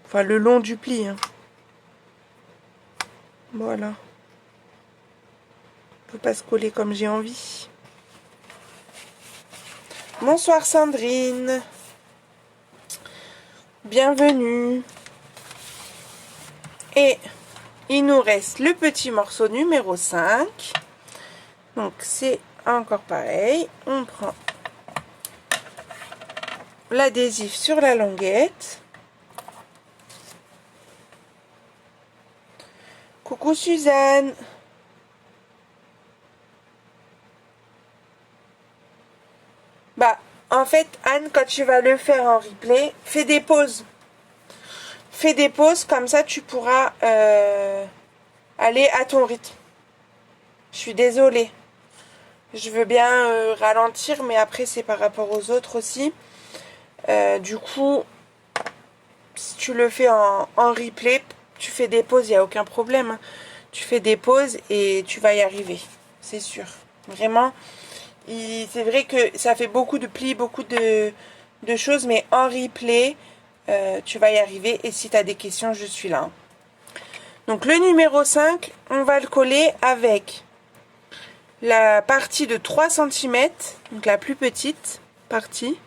Enfin, le long du pli, hein. Voilà. Faut pas se coller comme j'ai envie. Bonsoir Sandrine. Bienvenue. Et il nous reste le petit morceau numéro 5. Donc c'est encore pareil. On prend l'adhésif sur la languette. Coucou Suzanne. Bah, en fait, Anne, quand tu vas le faire en replay, fais des pauses. Fais des pauses, comme ça tu pourras aller à ton rythme. Je suis désolée. Je veux bien ralentir, mais après c'est par rapport aux autres aussi. Du coup, si tu le fais en replay, tu fais des pauses, il n'y a aucun problème, hein. Tu fais des pauses et tu vas y arriver, c'est sûr. Vraiment, c'est vrai que ça fait beaucoup de plis, beaucoup de choses, mais en replay, tu vas y arriver. Et si tu as des questions, je suis là, hein. Donc le numéro 5, on va le coller avec la partie de 3 cm, donc la plus petite partie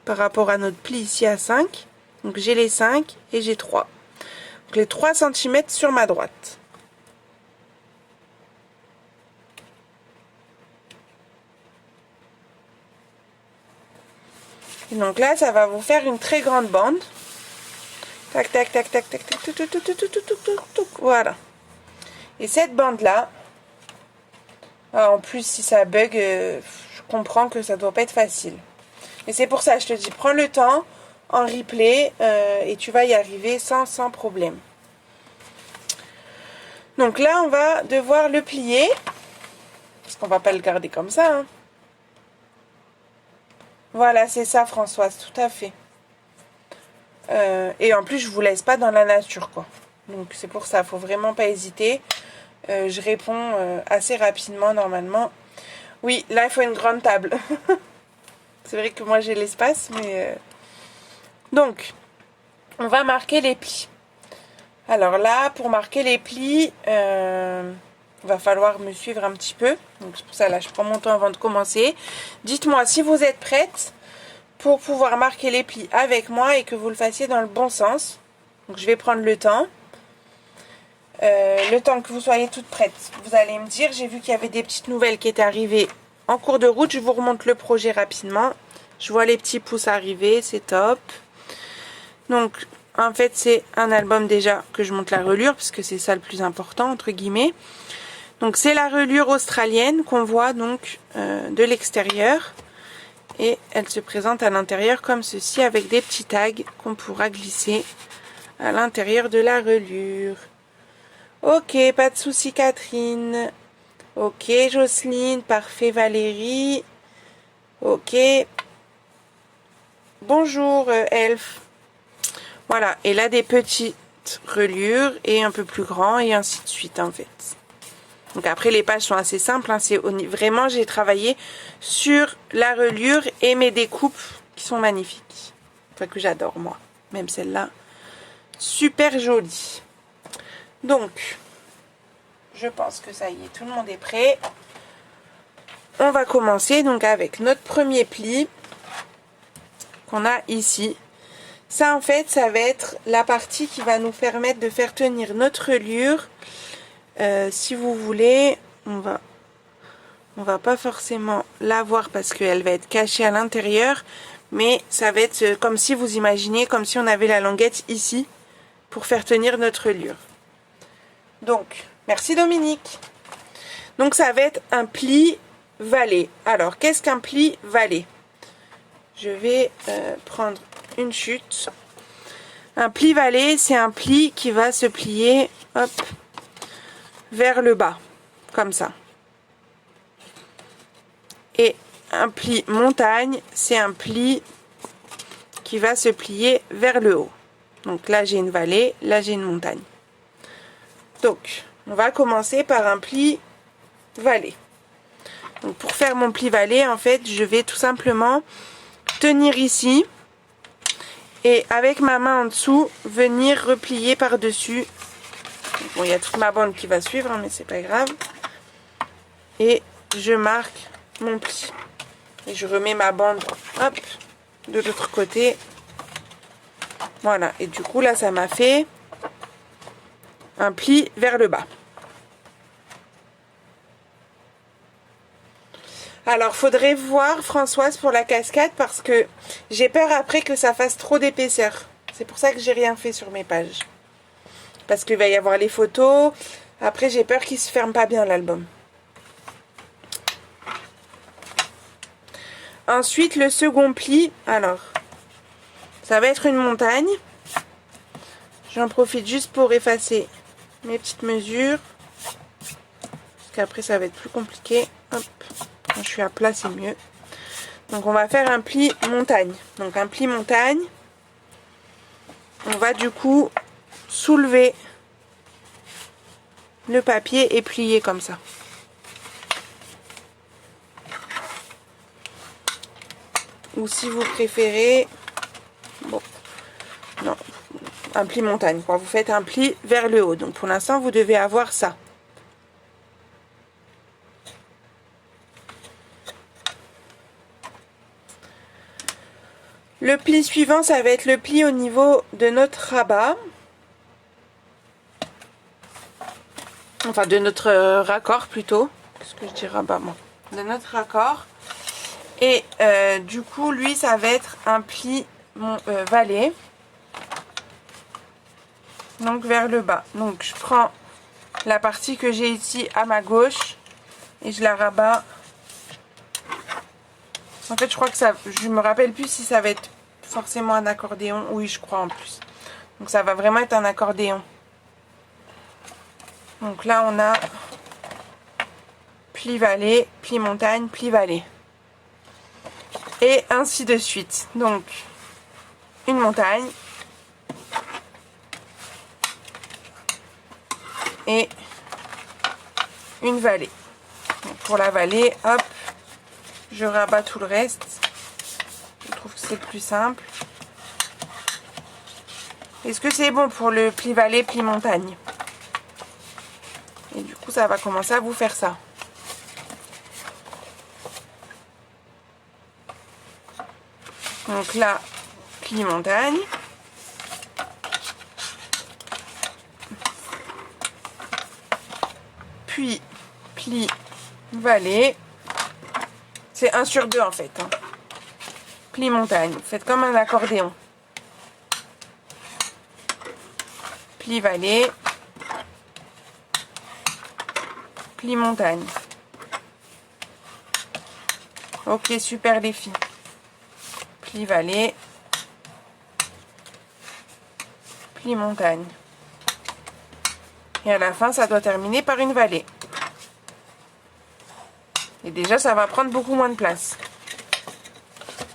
par rapport à notre pli ici à 5. Donc j'ai les 5 et j'ai 3. Donc les 3 cm sur ma droite. Et donc là, ça va vous faire une très grande bande. Tac, tac, tac, tac, tac, tac, tac, tac, tac, tac, tac, tac, tac, tac, voilà. Et cette bande-là, en plus, si ça bug, je comprends que ça doit pas être facile. Et c'est pour ça, je te dis, prends le temps en replay et tu vas y arriver sans problème. Donc là, on va devoir le plier. Parce qu'on va pas le garder comme ça. Hein. Voilà, c'est ça, Françoise, tout à fait. Et en plus, je vous laisse pas dans la nature, quoi. Donc c'est pour ça, faut vraiment pas hésiter. Je réponds assez rapidement, normalement. Oui, là, il faut une grande table. C'est vrai que moi, j'ai l'espace, mais... Donc, on va marquer les plis. Alors là, pour marquer les plis, va falloir me suivre un petit peu. Donc c'est pour ça, là, je prends mon temps avant de commencer. Dites-moi si vous êtes prête pour pouvoir marquer les plis avec moi et que vous le fassiez dans le bon sens. Donc je vais prendre le temps. Le temps que vous soyez toutes prêtes, vous allez me dire. J'ai vu qu'il y avait des petites nouvelles qui étaient arrivées en cours de route. Je vous remonte le projet rapidement. Je vois les petits pouces arriver, c'est top. Donc... En fait, c'est un album déjà que je monte la reliure, parce que c'est ça le plus important, entre guillemets. Donc, c'est la reliure australienne qu'on voit donc de l'extérieur. Et elle se présente à l'intérieur comme ceci, avec des petits tags qu'on pourra glisser à l'intérieur de la reliure. Ok, pas de souci Catherine. Ok, Jocelyne, parfait Valérie. Ok. Bonjour Elf. Voilà, et là des petites reliures et un peu plus grand et ainsi de suite en fait. Donc après les pages sont assez simples, hein, vraiment j'ai travaillé sur la reliure et mes découpes qui sont magnifiques. Enfin que j'adore moi, même celle-là. Super jolie. Donc, je pense que ça y est, tout le monde est prêt. On va commencer donc avec notre premier pli qu'on a ici. Ça, en fait, ça va être la partie qui va nous permettre de faire tenir notre reliure. Si vous voulez, on va pas forcément la voir parce qu'elle va être cachée à l'intérieur. Mais ça va être comme si vous imaginez, comme si on avait la languette ici pour faire tenir notre reliure. Donc, merci Dominique. Donc, ça va être un pli valet. Alors, qu'est-ce qu'un pli valet? Je vais prendre une chute. Un pli valet, c'est un pli qui va se plier, hop, vers le bas, comme ça. Et un pli montagne, c'est un pli qui va se plier vers le haut. Donc là, j'ai une vallée, là, j'ai une montagne. Donc, on va commencer par un pli valet. Donc, pour faire mon pli valet, en fait, je vais tout simplement tenir ici. Et avec ma main en dessous, venir replier par-dessus. Bon, il y a toute ma bande qui va suivre, hein, mais c'est pas grave. Et je marque mon pli. Et je remets ma bande, hop, de l'autre côté. Voilà, et du coup, là, ça m'a fait un pli vers le bas. Alors, faudrait voir, Françoise, pour la cascade, parce que j'ai peur après que ça fasse trop d'épaisseur. C'est pour ça que j'ai rien fait sur mes pages. Parce qu'il va y avoir les photos. Après, j'ai peur qu'il se ferme pas bien, l'album. Ensuite, le second pli, alors, ça va être une montagne. J'en profite juste pour effacer mes petites mesures. Parce qu'après, ça va être plus compliqué. Hop. Quand je suis à plat, c'est mieux. Donc on va faire un pli montagne. Donc un pli montagne. On va du coup soulever le papier et plier comme ça. Ou si vous préférez, bon, non, un pli montagne, quoi. Vous faites un pli vers le haut. Donc pour l'instant, vous devez avoir ça. Le pli suivant, ça va être le pli au niveau de notre rabat. Enfin, de notre raccord plutôt. Qu'est-ce que je dis rabat, moi? De notre raccord. Et du coup, lui, ça va être un pli valet. Donc vers le bas. Donc je prends la partie que j'ai ici à ma gauche et je la rabats. En fait, je crois que ça, je me rappelle plus si ça va être forcément un accordéon. Oui, je crois en plus. Donc ça va vraiment être un accordéon. Donc là on a pli-vallée, pli-montagne, pli-vallée. Et ainsi de suite. Donc une montagne et une vallée. Donc pour la vallée, hop, je rabats tout le reste. Je trouve que c'est le plus simple. Est-ce que c'est bon pour le pli vallée, pli montagne? Et du coup, ça va commencer à vous faire ça. Donc là, pli montagne. Puis pli vallée. C'est 1 sur 2 en fait. Hein. Pli montagne. Faites comme un accordéon. Pli vallée. Pli montagne. Ok, super les filles. Pli vallée. Pli montagne. Et à la fin, ça doit terminer par une vallée. Et déjà, ça va prendre beaucoup moins de place.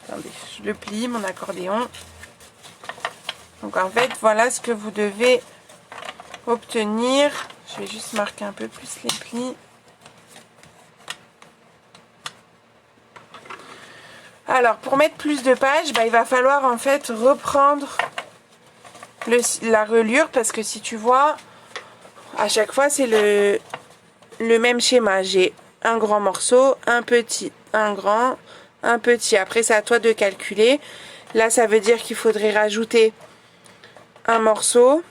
Attendez, je le plie, mon accordéon. Donc en fait, voilà ce que vous devez obtenir. Je vais juste marquer un peu plus les plis. Alors, pour mettre plus de pages, il va falloir en fait reprendre la reliure. Parce que si tu vois, à chaque fois, c'est le même schéma. J'ai un grand morceau, un petit, un grand, un petit. Après, c'est à toi de calculer. Là, ça veut dire qu'il faudrait rajouter un morceau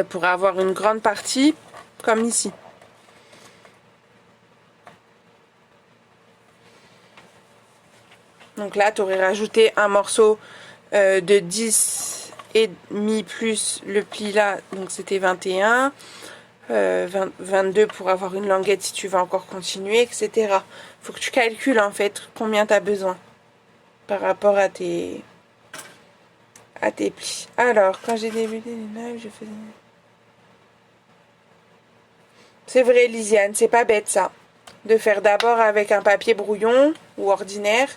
pour avoir une grande partie, comme ici. Donc là, tu aurais rajouté un morceau de 10 et demi plus le pli là, donc c'était 21. 22 pour avoir une languette si tu veux encore continuer, etc. Faut que tu calcules en fait combien tu as besoin par rapport à tes plis. Alors, quand j'ai débuté les lives, je faisais... C'est vrai, Lisiane, c'est pas bête ça. De faire d'abord avec un papier brouillon ou ordinaire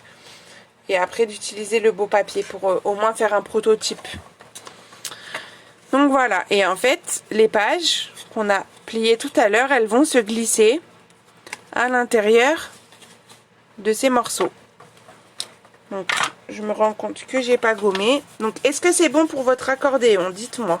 et après d'utiliser le beau papier pour au moins faire un prototype. Donc voilà, et en fait, les pages qu'on a pliées tout à l'heure, elles vont se glisser à l'intérieur de ces morceaux. Donc, je me rends compte que j'ai pas gommé. Donc, est-ce que c'est bon pour votre accordéon? Dites-moi.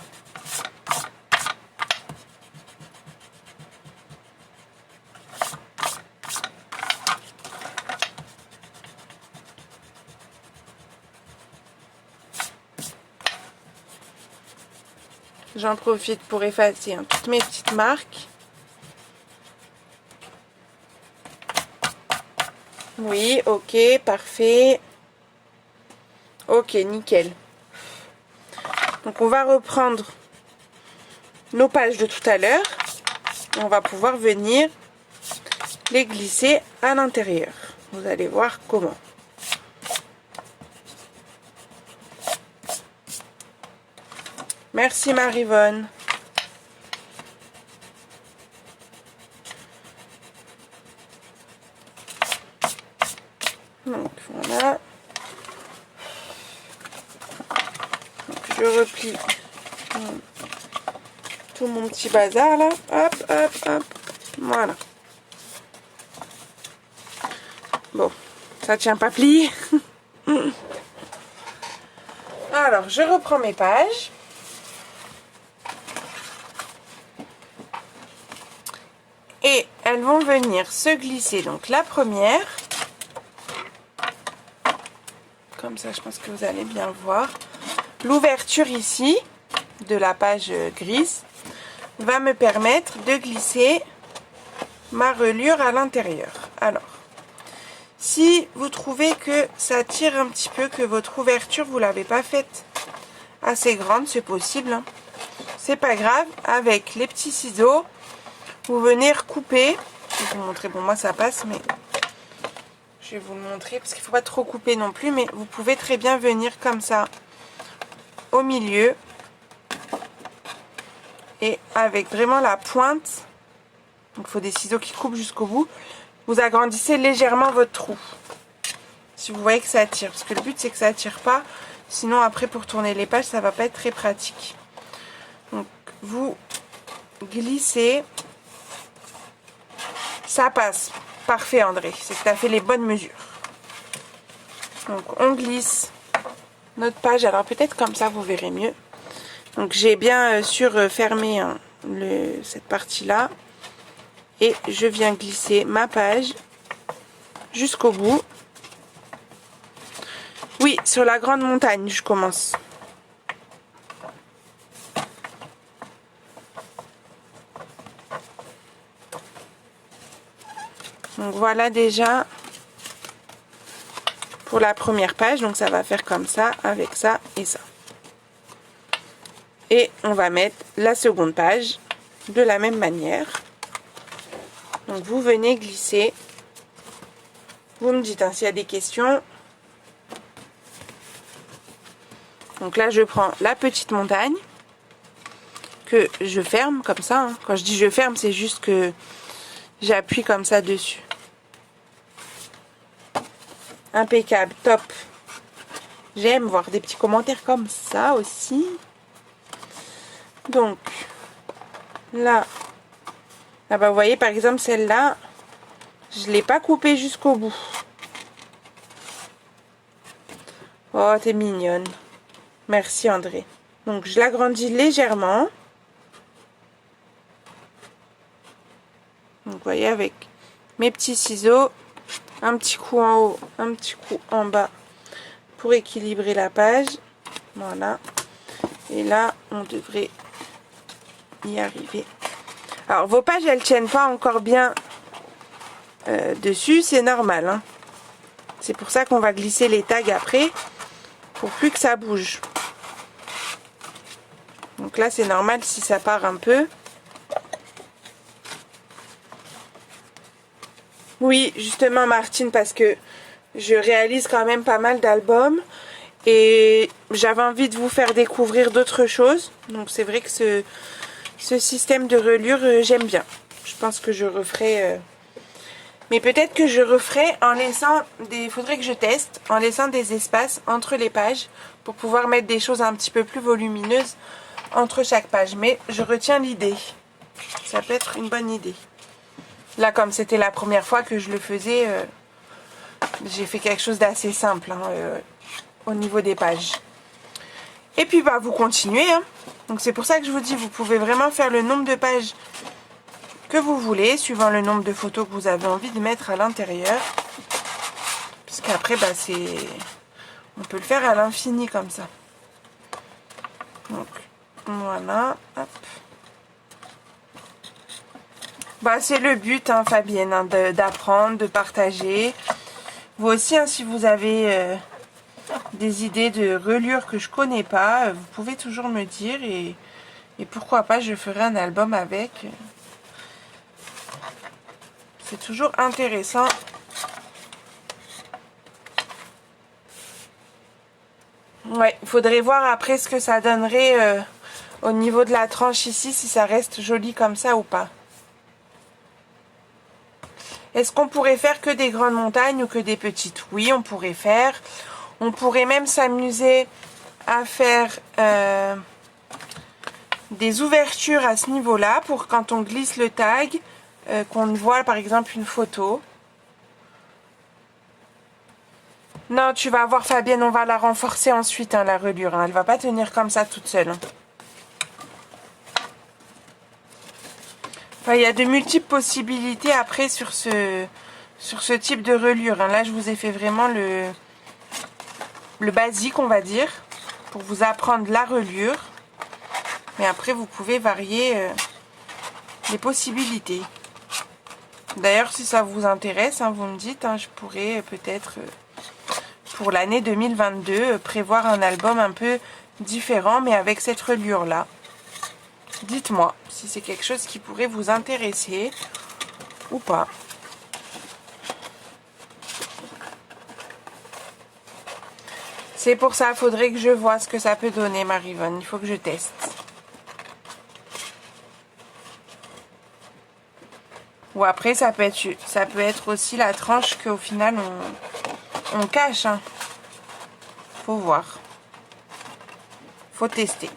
J'en profite pour effacer toutes mes petites marques. Oui, ok, parfait. Ok, nickel. Donc on va reprendre nos pages de tout à l'heure. On va pouvoir venir les glisser à l'intérieur. Vous allez voir comment. Merci Marivonne. Donc voilà. Donc, je replie tout mon petit bazar là. Hop, hop, hop. Voilà. Bon, ça tient pas plié. Alors, je reprends mes pages. Et elles vont venir se glisser. Donc la première, comme ça je pense que vous allez bien voir, l'ouverture ici de la page grise va me permettre de glisser ma reliure à l'intérieur. Alors, si vous trouvez que ça tire un petit peu, que votre ouverture vous l'avez pas faite assez grande, c'est possible, hein. C'est pas grave, avec les petits ciseaux, vous venez recouper. Je vais vous montrer, bon moi ça passe, mais je vais vous le montrer parce qu'il ne faut pas trop couper non plus, mais vous pouvez très bien venir comme ça au milieu et avec vraiment la pointe, donc il faut des ciseaux qui coupent jusqu'au bout, vous agrandissez légèrement votre trou. Si vous voyez que ça tire, parce que le but c'est que ça tire pas, sinon après pour tourner les pages ça va pas être très pratique. Donc vous glissez, ça passe, parfait André, c'est que tu as fait les bonnes mesures. Donc on glisse notre page, alors peut-être comme ça vous verrez mieux. Donc j'ai bien surfermé cette partie là et je viens glisser ma page jusqu'au bout. Oui, sur la grande montagne je commence. Donc voilà déjà pour la première page, donc ça va faire comme ça, avec ça et ça. Et on va mettre la seconde page de la même manière. Donc vous venez glisser, vous me dites s'il y a des questions. Donc là je prends la petite montagne que je ferme comme ça, hein. Quand je dis je ferme, c'est juste que j'appuie comme ça dessus. Impeccable, top. J'aime voir des petits commentaires comme ça aussi. Donc, là, bah, vous voyez par exemple celle-là, je ne l'ai pas coupée jusqu'au bout. Oh, t'es mignonne. Merci André. Donc, je l'agrandis légèrement. Donc, vous voyez, avec mes petits ciseaux, un petit coup en haut, un petit coup en bas pour équilibrer la page. Voilà. Et là, on devrait y arriver. Alors, vos pages, elles tiennent pas encore bien dessus, c'est normal, hein. C'est pour ça qu'on va glisser les tags après, pour plus que ça bouge. Donc là, c'est normal si ça part un peu. Oui, justement Martine, parce que je réalise quand même pas mal d'albums et j'avais envie de vous faire découvrir d'autres choses. Donc c'est vrai que ce système de reliure, j'aime bien. Je pense que je referai... Mais peut-être que je referai en laissant des... Faudrait que je teste, en laissant des espaces entre les pages pour pouvoir mettre des choses un petit peu plus volumineuses entre chaque page. Mais je retiens l'idée. Ça peut être une bonne idée. Là, comme c'était la première fois que je le faisais, j'ai fait quelque chose d'assez simple, hein, au niveau des pages. Et puis, bah, vous continuez, hein. Donc, c'est pour ça que je vous dis, vous pouvez vraiment faire le nombre de pages que vous voulez, suivant le nombre de photos que vous avez envie de mettre à l'intérieur. Puisqu'après, bah, on peut le faire à l'infini comme ça. Donc, voilà, hop. Bah, c'est le but, hein, Fabienne, hein, d'apprendre, de partager. Vous aussi, hein, si vous avez des idées de reliure que je connais pas, vous pouvez toujours me dire et pourquoi pas, je ferai un album avec. C'est toujours intéressant. Ouais, il faudrait voir après ce que ça donnerait au niveau de la tranche ici, si ça reste joli comme ça ou pas. Est-ce qu'on pourrait faire que des grandes montagnes ou que des petites? Oui, on pourrait faire. On pourrait même s'amuser à faire des ouvertures à ce niveau-là pour quand on glisse le tag, qu'on voit par exemple une photo. Non, tu vas voir Fabienne, on va la renforcer ensuite, hein, la reliure. Hein. Elle va pas tenir comme ça toute seule. Hein. Enfin, il y a de multiples possibilités après sur ce type de reliure. Hein. Là, je vous ai fait vraiment le basique, on va dire, pour vous apprendre la reliure. Mais après, vous pouvez varier les possibilités. D'ailleurs, si ça vous intéresse, hein, vous me dites, hein, je pourrais peut-être, pour l'année 2022, prévoir un album un peu différent, mais avec cette reliure-là. Dites-moi si c'est quelque chose qui pourrait vous intéresser ou pas. C'est pour ça, il faudrait que je vois ce que ça peut donner, Marivonne. Il faut que je teste. Ou après, ça peut être aussi la tranche qu'au final, on cache. Hein. Faut voir. Faut tester.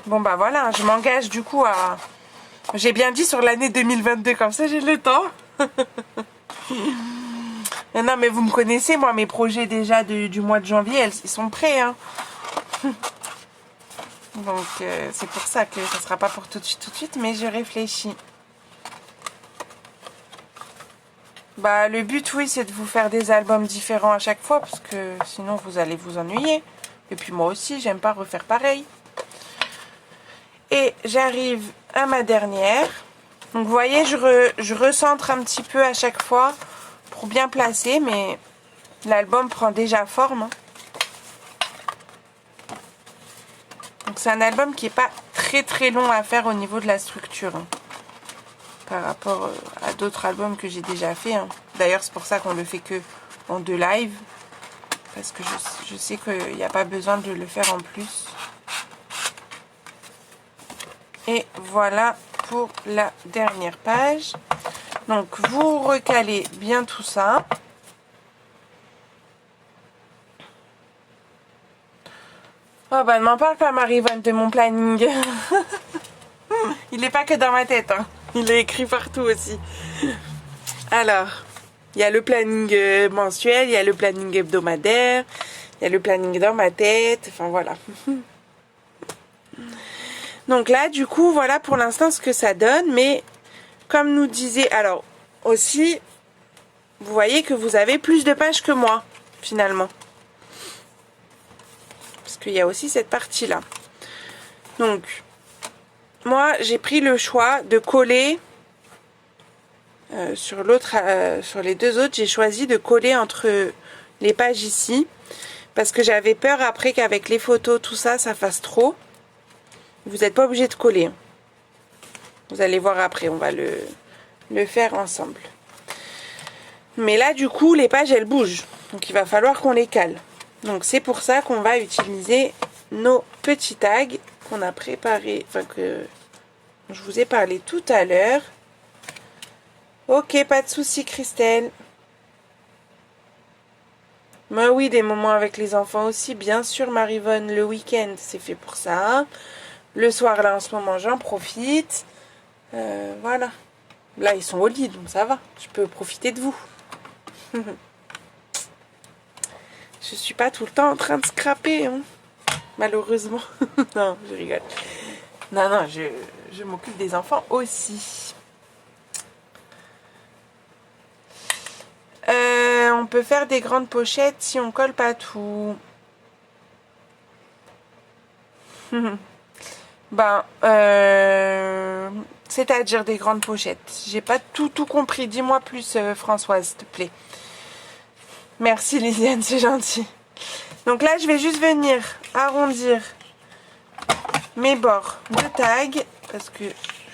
Bon, bah voilà, je m'engage du coup à... J'ai bien dit sur l'année 2022, comme ça j'ai le temps. Non, mais vous me connaissez, moi, mes projets déjà du mois de janvier, ils sont prêts. Hein. Donc, c'est pour ça que ça ne sera pas pour tout de suite, mais je réfléchis. Bah, le but, oui, c'est de vous faire des albums différents à chaque fois, parce que sinon, vous allez vous ennuyer. Et puis moi aussi, j'aime pas refaire pareil. Et j'arrive à ma dernière. Donc, vous voyez, je recentre un petit peu à chaque fois pour bien placer, mais l'album prend déjà forme. Hein. Donc, c'est un album qui n'est pas très long à faire au niveau de la structure. Hein, par rapport à d'autres albums que j'ai déjà fait. Hein. D'ailleurs, c'est pour ça qu'on le fait que en 2 lives. Parce que je sais qu'il n'y a pas besoin de le faire en plus. Et voilà pour la dernière page. Donc, vous recalez bien tout ça. Oh bah, ne m'en parle pas, Marie-Vonne, de mon planning. Il n'est pas que dans ma tête. Hein. Il est écrit partout aussi. Alors, il y a le planning mensuel, il y a le planning hebdomadaire, il y a le planning dans ma tête. Enfin, voilà. Donc là, du coup, voilà pour l'instant ce que ça donne. Mais comme nous disait... Alors, aussi, vous voyez que vous avez plus de pages que moi, finalement. Parce qu'il y a aussi cette partie-là. Donc, moi, j'ai pris le choix de coller... sur les 2 autres, j'ai choisi de coller entre les pages ici. Parce que j'avais peur après qu'avec les photos, tout ça, ça fasse trop. Vous n'êtes pas obligé de coller. Vous allez voir après, on va le faire ensemble. Mais là, du coup, les pages, elles bougent. Donc, il va falloir qu'on les cale. Donc, c'est pour ça qu'on va utiliser nos petits tags qu'on a préparés, enfin que je vous ai parlé tout à l'heure. Ok, pas de souci, Christelle. Mais oui, des moments avec les enfants aussi, bien sûr, Marie-Vonne, le week-end, c'est fait pour ça. Le soir, là, en ce moment, j'en profite. Voilà. Là, ils sont au lit, donc ça va. Je peux profiter de vous. Je suis pas tout le temps en train de scraper, hein, malheureusement. Non, je rigole. Non, je m'occupe des enfants aussi. On peut faire des grandes pochettes si on colle pas tout. Ben, c'est-à-dire des grandes pochettes. J'ai pas tout compris. Dis-moi plus, Françoise, s'il te plaît. Merci, Lisiane, c'est gentil. Donc là, je vais juste venir arrondir mes bords de tag parce que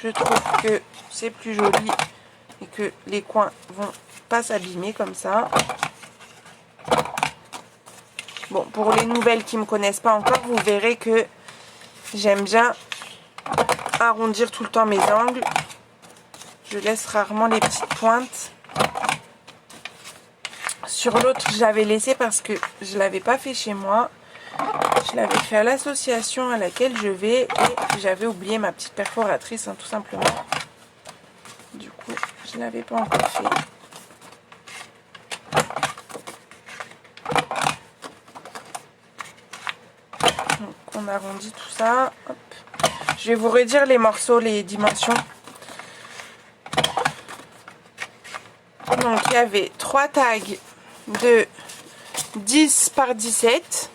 je trouve que c'est plus joli et que les coins vont pas s'abîmer comme ça. Bon, pour les nouvelles qui me connaissent pas encore, vous verrez que j'aime bien arrondir tout le temps mes angles. Je laisse rarement les petites pointes. Sur l'autre, je l'avais laissé parce que je l'avais pas fait chez moi. Je l'avais fait à l'association à laquelle je vais et j'avais oublié ma petite perforatrice, hein, tout simplement. Du coup, je l'avais pas encore fait. Donc, on arrondit tout ça. Hop. Je vais vous redire les morceaux, les dimensions. Donc, il y avait 3 tags de 10 par 17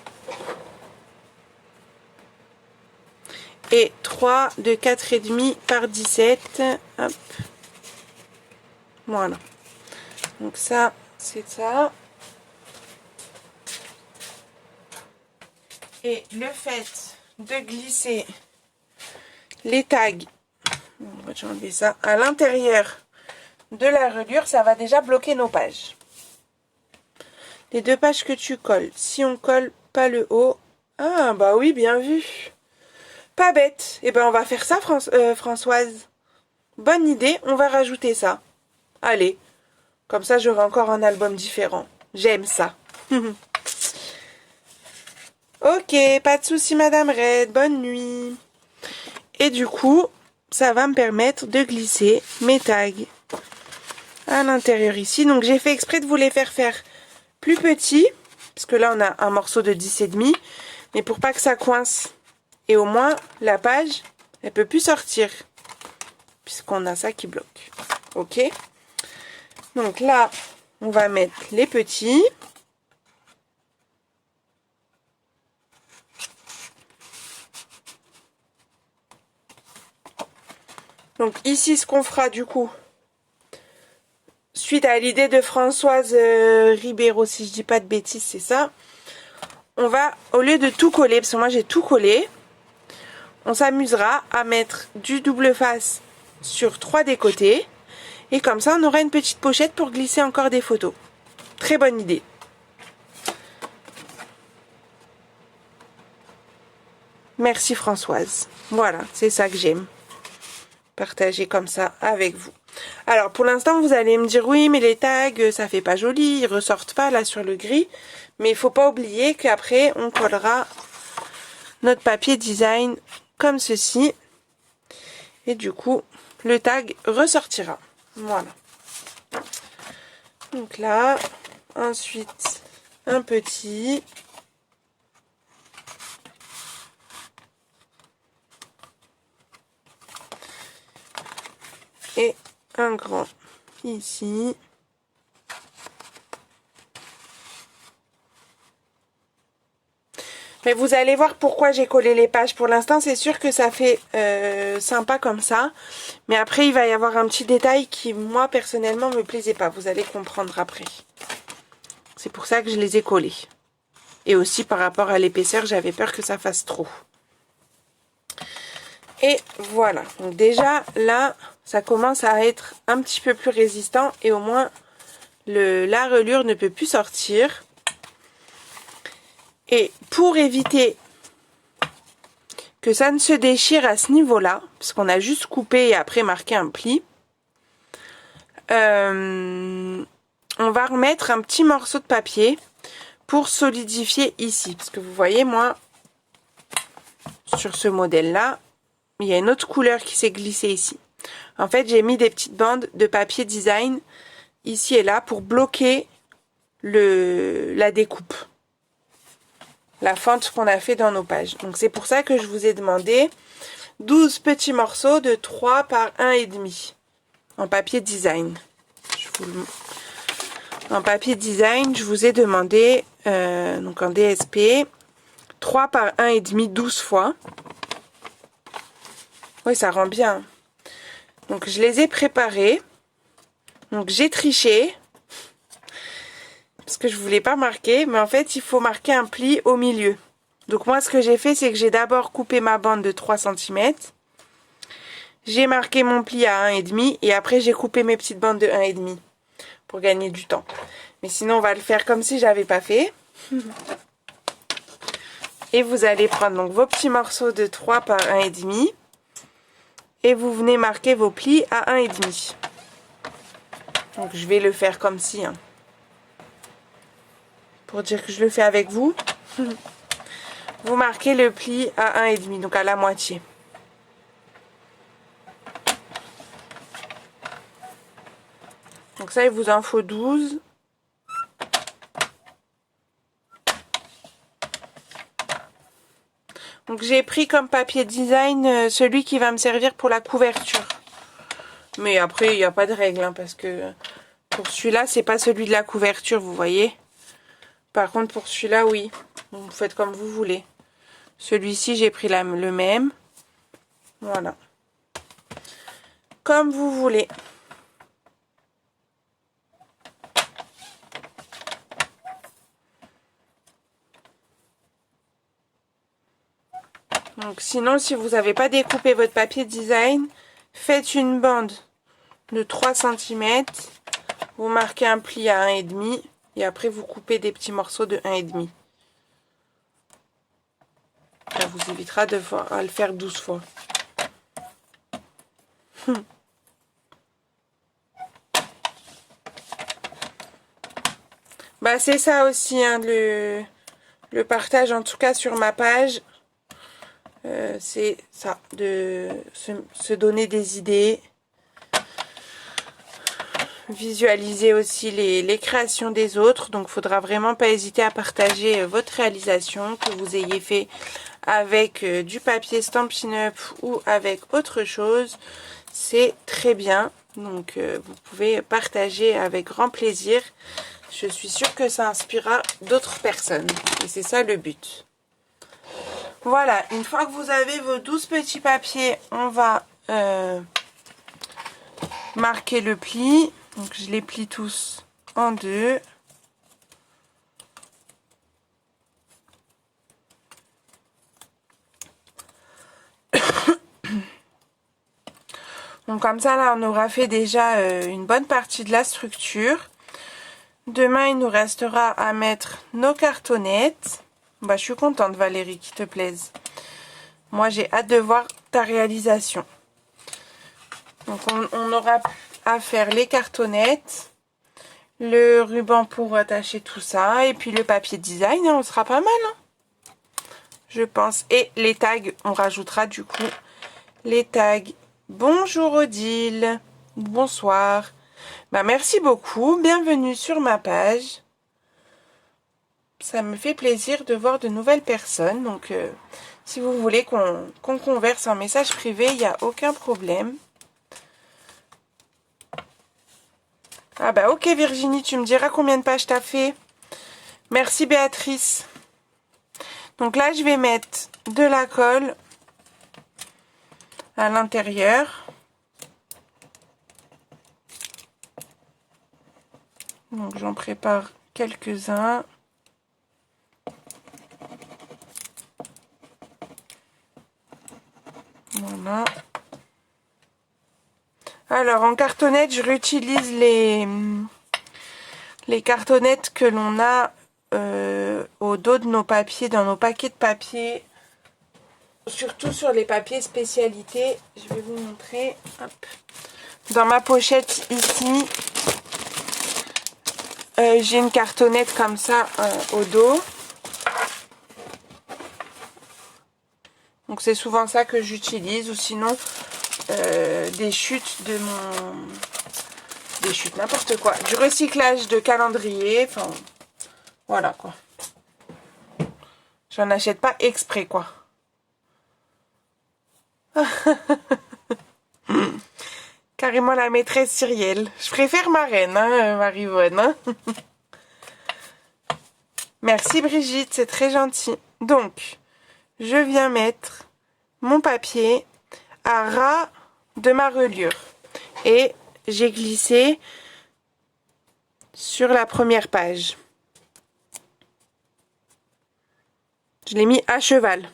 et 3 de 4,5 par 17. Hop. Voilà. Donc ça, c'est ça. Et le fait de glisser les tags, on va enlever ça, à l'intérieur de la reliure, ça va déjà bloquer nos pages. Les 2 pages que tu colles, si on colle pas le haut, ah bah oui, bien vu. Pas bête. Eh ben on va faire ça, Françoise. Bonne idée, on va rajouter ça. Allez, comme ça j'aurai encore un album différent. J'aime ça. Ok, pas de souci Madame Red, bonne nuit. Et du coup, ça va me permettre de glisser mes tags à l'intérieur ici. Donc j'ai fait exprès de vous les faire plus petits, parce que là on a un morceau de 10,5, mais pour pas que ça coince. Et au moins la page, elle peut plus sortir, puisqu'on a ça qui bloque. Ok. Donc là, on va mettre les petits. Donc ici, ce qu'on fera du coup, suite à l'idée de Françoise Ribeiro, si je dis pas de bêtises, c'est ça. On va, au lieu de tout coller, parce que moi j'ai tout collé, on s'amusera à mettre du double face sur 3 des côtés. Et comme ça, on aura une petite pochette pour glisser encore des photos. Très bonne idée. Merci Françoise. Voilà, c'est ça que j'aime. Partager comme ça avec vous. Alors pour l'instant vous allez me dire oui mais les tags ça fait pas joli, ils ressortent pas là sur le gris, mais il faut pas oublier qu'après on collera notre papier design comme ceci et du coup le tag ressortira. Voilà. Donc là ensuite un petit. Et un grand ici. Mais vous allez voir pourquoi j'ai collé les pages. Pour l'instant, c'est sûr que ça fait sympa comme ça. Mais après, il va y avoir un petit détail qui, moi, personnellement, me plaisait pas. Vous allez comprendre après. C'est pour ça que je les ai collés. Et aussi, par rapport à l'épaisseur, j'avais peur que ça fasse trop. Et voilà. Donc déjà, là, ça commence à être un petit peu plus résistant. Et au moins, la reliure ne peut plus sortir. Et pour éviter que ça ne se déchire à ce niveau-là, parce qu'on a juste coupé et après marqué un pli, on va remettre un petit morceau de papier pour solidifier ici. Parce que vous voyez, moi, sur ce modèle-là, il y a une autre couleur qui s'est glissée ici. En fait, j'ai mis des petites bandes de papier design ici et là pour bloquer la découpe. La fente qu'on a fait dans nos pages. Donc c'est pour ça que je vous ai demandé 12 petits morceaux de 3 par 1,5 en papier design. En papier design, je vous ai demandé, donc en DSP, 3 par 1,5 12 fois. Oui, ça rend bien. Donc je les ai préparés. Donc j'ai triché. Parce que je voulais pas marquer, mais en fait il faut marquer un pli au milieu. Donc moi ce que j'ai fait, c'est que j'ai d'abord coupé ma bande de 3 cm. J'ai marqué mon pli à 1,5 et après j'ai coupé mes petites bandes de 1,5 pour gagner du temps. Mais sinon on va le faire comme si j'avais pas fait. Et vous allez prendre donc vos petits morceaux de 3 par 1,5 et vous venez marquer vos plis à 1,5. Donc je vais le faire comme si, hein. Pour dire que je le fais avec vous, vous marquez le pli à 1,5, donc à la moitié. Donc ça, il vous en faut 12. Donc j'ai pris comme papier design celui qui va me servir pour la couverture. Mais après, il n'y a pas de règle, hein, parce que pour celui-là, c'est pas celui de la couverture, vous voyez. Par contre, pour celui-là, oui. Vous faites comme vous voulez. Celui-ci, j'ai pris le même. Voilà. Comme vous voulez. Donc, sinon, si vous n'avez pas découpé votre papier design, faites une bande de 3 cm. Vous marquez un pli à 1,5. Et après, vous coupez des petits morceaux de 1,5. Ça vous évitera de le faire 12 fois. Bah c'est ça aussi, hein, le partage, en tout cas sur ma page. C'est ça, de se donner des idées. Visualiser aussi les créations des autres. Donc il faudra vraiment pas hésiter à partager votre réalisation, que vous ayez fait avec du papier Stampin' Up ou avec autre chose. C'est très bien. Donc vous pouvez partager avec grand plaisir. Je suis sûre que ça inspirera d'autres personnes. Et c'est ça le but. Voilà, une fois que vous avez vos 12 petits papiers, on va marquer le pli. Donc je les plie tous en deux. Donc comme ça, là, on aura fait déjà une bonne partie de la structure. Demain, il nous restera à mettre nos cartonnettes. Bah, je suis contente, Valérie, qu'il te plaise. Moi, j'ai hâte de voir ta réalisation. Donc, on aura à faire les cartonnettes, le ruban pour attacher tout ça, et puis le papier design, hein, on sera pas mal, hein, je pense. Et les tags, on rajoutera du coup les tags. Bonjour Odile, bonsoir. Bah, merci beaucoup, bienvenue sur ma page. Ça me fait plaisir de voir de nouvelles personnes. Donc, si vous voulez qu'on converse en message privé, il n'y a aucun problème. Ah bah ok Virginie, tu me diras combien de pages t'as fait. Merci Béatrice. Donc là, je vais mettre de la colle à l'intérieur. Donc j'en prépare quelques-uns. Voilà. Alors en cartonnette, je réutilise les cartonnettes que l'on a au dos de nos papiers, dans nos paquets de papier. Surtout sur les papiers spécialité. Je vais vous montrer. Hop. Dans ma pochette ici, j'ai une cartonnette comme ça au dos. Donc c'est souvent ça que j'utilise, ou sinon des chutes de mon... Des chutes, n'importe quoi. Du recyclage de calendrier, enfin voilà quoi. J'en achète pas exprès quoi. Carrément la maîtresse Cyrielle. Je préfère ma reine, hein, Marivonne. Hein. Merci Brigitte, c'est très gentil. Donc, je viens mettre mon papier à ras de ma reliure. Et j'ai glissé sur la première page. Je l'ai mis à cheval.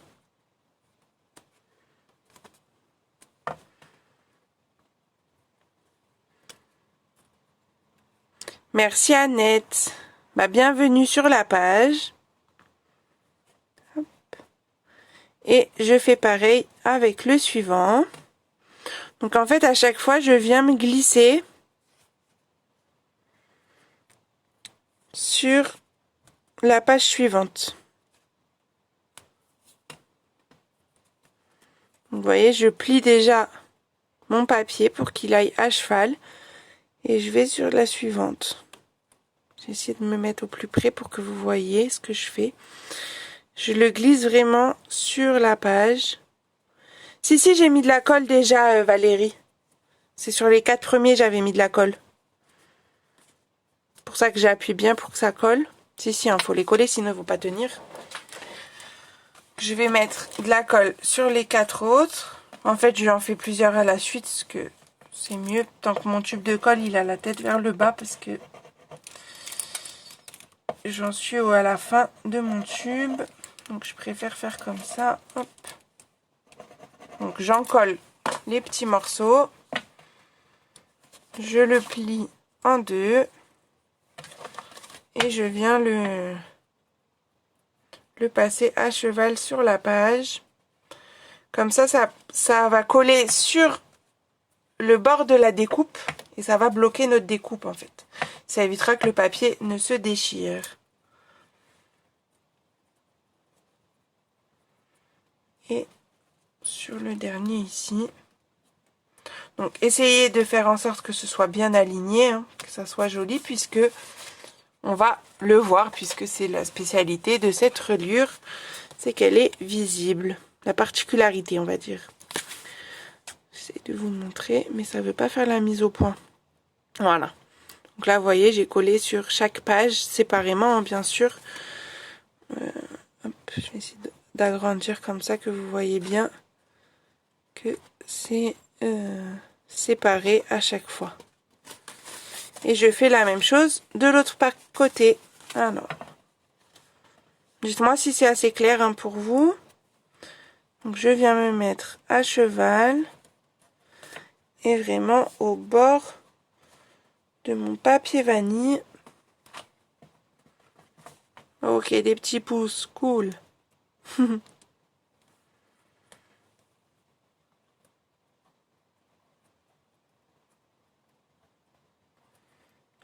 Merci Annette. Bah, bienvenue sur la page. Hop. Et je fais pareil avec le suivant. Donc en fait à chaque fois je viens me glisser sur la page suivante. Vous voyez, je plie déjà mon papier pour qu'il aille à cheval et je vais sur la suivante. J'essaie de me mettre au plus près pour que vous voyez ce que je fais. Je le glisse vraiment sur la page. Si, j'ai mis de la colle déjà, Valérie. C'est sur les 4 premiers, j'avais mis de la colle. Pour ça que j'appuie bien pour que ça colle. Si, hein, faut les coller, sinon ils ne vont pas tenir. Je vais mettre de la colle sur les 4 autres. En fait, j'en fais plusieurs à la suite, parce que c'est mieux tant que mon tube de colle, il a la tête vers le bas, parce que j'en suis à la fin de mon tube. Donc, je préfère faire comme ça. Hop. Donc j'en colle les petits morceaux, je le plie en deux et je viens le passer à cheval sur la page. Comme ça va coller sur le bord de la découpe et ça va bloquer notre découpe en fait. Ça évitera que le papier ne se déchire. Et sur le dernier ici. Donc essayez de faire en sorte que ce soit bien aligné, hein, que ça soit joli, puisque on va le voir, puisque c'est la spécialité de cette reliure, c'est qu'elle est visible. La particularité, on va dire. J'essaie de vous montrer, mais ça ne veut pas faire la mise au point. Voilà. Donc là, vous voyez, j'ai collé sur chaque page séparément, hein, bien sûr. Hop, je vais essayer d'agrandir comme ça que vous voyez bien que c'est séparé à chaque fois. Et je fais la même chose de l'autre côté. Alors, dites-moi si c'est assez clair, hein, pour vous. Donc je viens me mettre à cheval et vraiment au bord de mon papier vanille. Ok, des petits pouces, cool.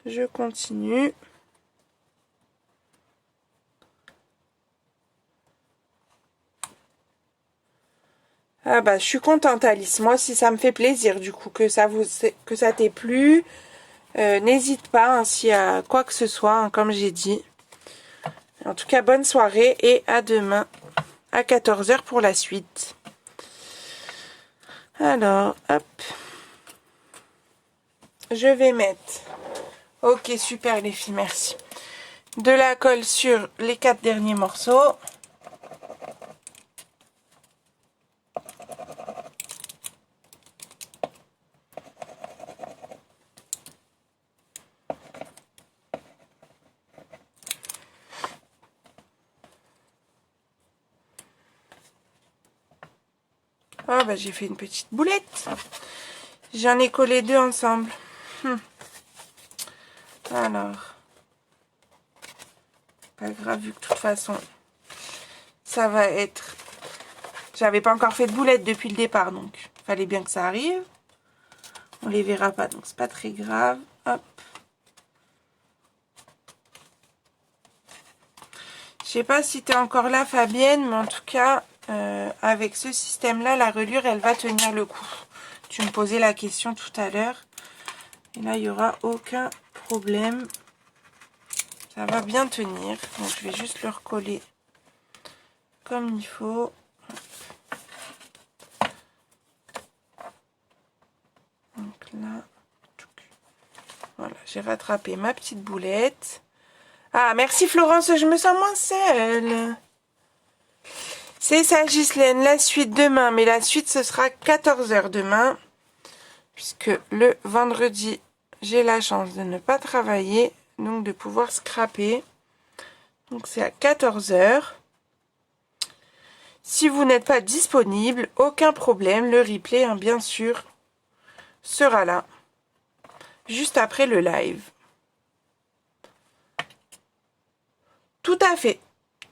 Je continue. Ah bah je suis contente Alice, moi aussi ça me fait plaisir du coup que ça t'ait plu. N'hésite pas, hein, s'il y a quoi que ce soit, hein, comme j'ai dit. En tout cas bonne soirée et à demain à 14 h pour la suite. Alors hop, je vais mettre, ok super les filles, merci, de la colle sur les 4 derniers morceaux. Oh bah j'ai fait une petite boulette. J'en ai collé 2 ensemble. Alors, pas grave vu que de toute façon ça va être... J'avais pas encore fait de boulettes depuis le départ, donc fallait bien que ça arrive. On les verra pas, donc c'est pas très grave. Hop. Je sais pas si tu es encore là Fabienne, mais en tout cas avec ce système là, la reliure elle va tenir le coup. Tu me posais la question tout à l'heure et là il n'y aura aucun problème, ça va bien tenir. Donc je vais juste le recoller comme il faut. Donc là, voilà, j'ai rattrapé ma petite boulette. Ah merci Florence, je me sens moins seule. C'est ça Ghislaine, la suite demain, mais la suite ce sera 14 h demain, puisque le vendredi j'ai la chance de ne pas travailler, donc de pouvoir scraper. Donc c'est à 14 h. Si vous n'êtes pas disponible, aucun problème, le replay, hein, bien sûr, sera là, juste après le live. Tout à fait.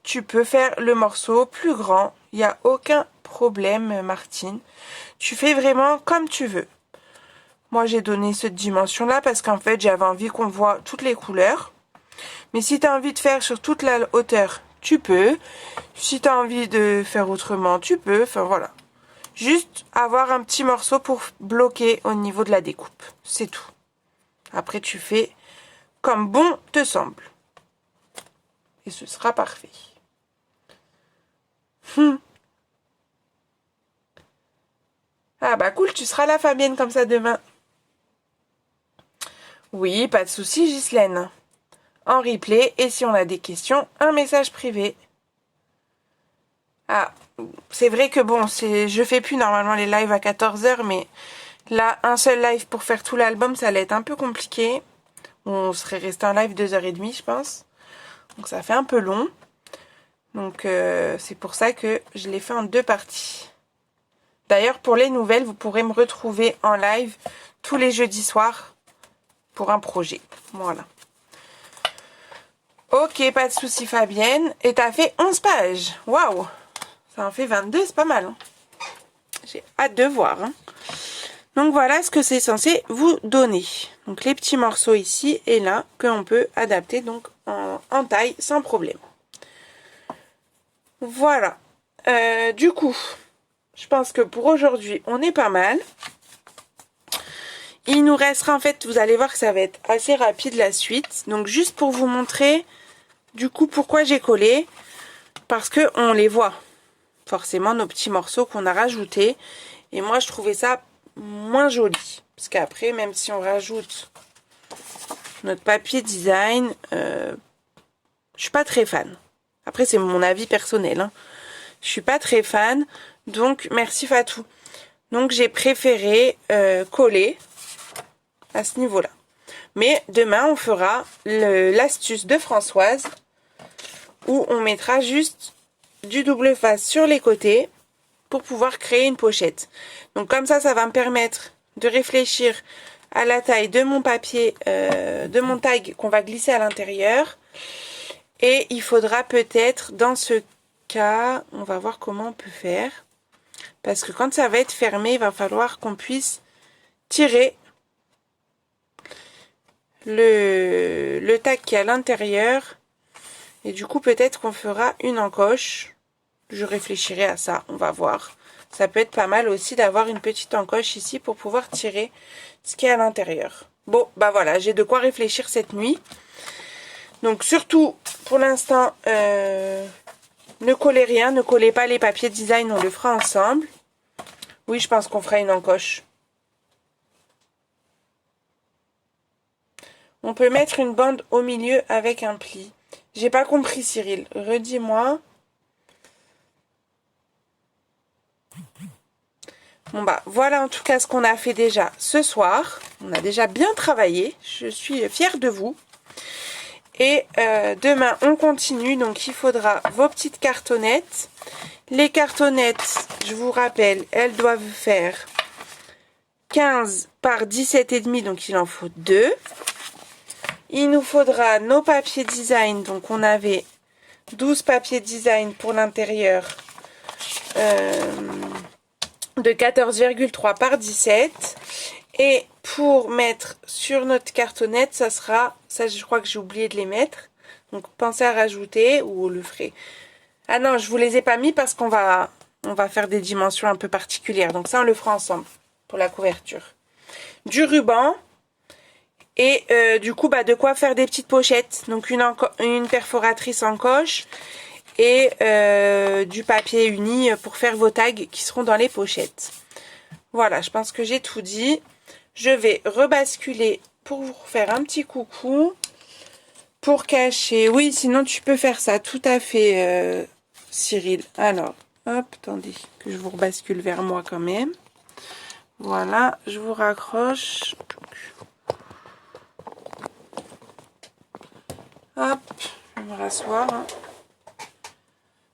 Tu peux faire le morceau plus grand, il n'y a aucun problème Martine. Tu fais vraiment comme tu veux. Moi j'ai donné cette dimension là parce qu'en fait j'avais envie qu'on voit toutes les couleurs. Mais si tu as envie de faire sur toute la hauteur, tu peux. Si tu as envie de faire autrement, tu peux. Enfin voilà. Juste avoir un petit morceau pour bloquer au niveau de la découpe. C'est tout. Après tu fais comme bon te semble. Et ce sera parfait. Ah bah cool, tu seras là Fabienne comme ça demain. Oui, pas de souci Ghislaine. En replay, et si on a des questions, un message privé. Ah, c'est vrai que bon, je fais plus normalement les lives à 14 h, mais là, un seul live pour faire tout l'album, ça allait être un peu compliqué. On serait resté en live 2h30, je pense. Donc ça fait un peu long. Donc c'est pour ça que je l'ai fait en 2 parties. D'ailleurs, pour les nouvelles, vous pourrez me retrouver en live tous les jeudis soirs pour un projet. Voilà. Ok, pas de souci Fabienne. Et t'as fait 11 pages. Waouh! Ça en fait 22, c'est pas mal. Hein. J'ai hâte de voir. Hein. Donc voilà ce que c'est censé vous donner. Donc les petits morceaux ici et là que on peut adapter donc en taille sans problème. Voilà. Du coup, je pense que pour aujourd'hui, on est pas mal. Il nous restera en fait, vous allez voir que ça va être assez rapide la suite. Donc juste pour vous montrer du coup pourquoi j'ai collé. Parce que on les voit. Forcément nos petits morceaux qu'on a rajoutés. Et moi je trouvais ça moins joli. Parce qu'après, même si on rajoute notre papier design, je suis pas très fan. Après c'est mon avis personnel. Hein. Je suis pas très fan. Donc merci Fatou. Donc j'ai préféré coller à ce niveau-là. Mais demain, on fera l'astuce de Françoise où on mettra juste du double face sur les côtés pour pouvoir créer une pochette. Donc comme ça va me permettre de réfléchir à la taille de mon papier, de mon tag qu'on va glisser à l'intérieur. Et il faudra peut-être, dans ce cas, on va voir comment on peut faire. Parce que quand ça va être fermé, il va falloir qu'on puisse tirer le tag qui est à l'intérieur. Et du coup, peut-être qu'on fera une encoche. Je réfléchirai à ça, on va voir. Ça peut être pas mal aussi d'avoir une petite encoche ici pour pouvoir tirer ce qui est à l'intérieur. Bon, bah voilà, j'ai de quoi réfléchir cette nuit. Donc surtout, pour l'instant, ne collez rien, ne collez pas les papiers design, on le fera ensemble. Oui, je pense qu'on fera une encoche. On peut mettre une bande au milieu avec un pli. J'ai pas compris, Cyril. Redis-moi. Bon bah voilà en tout cas ce qu'on a fait déjà ce soir. On a déjà bien travaillé. Je suis fière de vous. Et demain on continue. Donc il faudra vos petites cartonnettes. Les cartonnettes, je vous rappelle, elles doivent faire 15 par 17,5. Donc il en faut 2. Il nous faudra nos papiers design. Donc on avait 12 papiers design pour l'intérieur. De 14,3 par 17. Et pour mettre sur notre cartonnette, ça sera, ça je crois que j'ai oublié de les mettre. Donc pensez à rajouter ou le ferez. Ah non, je vous les ai pas mis parce qu'on va faire des dimensions un peu particulières. Donc ça on le fera ensemble pour la couverture. Du ruban. Et du coup, bah, de quoi faire des petites pochettes. Donc une perforatrice encoche et du papier uni pour faire vos tags qui seront dans les pochettes. Voilà, je pense que j'ai tout dit. Je vais rebasculer pour vous faire un petit coucou. Pour cacher. Oui, sinon tu peux faire ça tout à fait, Cyril. Alors, hop, attendez que je vous rebascule vers moi quand même. Voilà, je vous raccroche. Hop, je vais me rasseoir. Hein.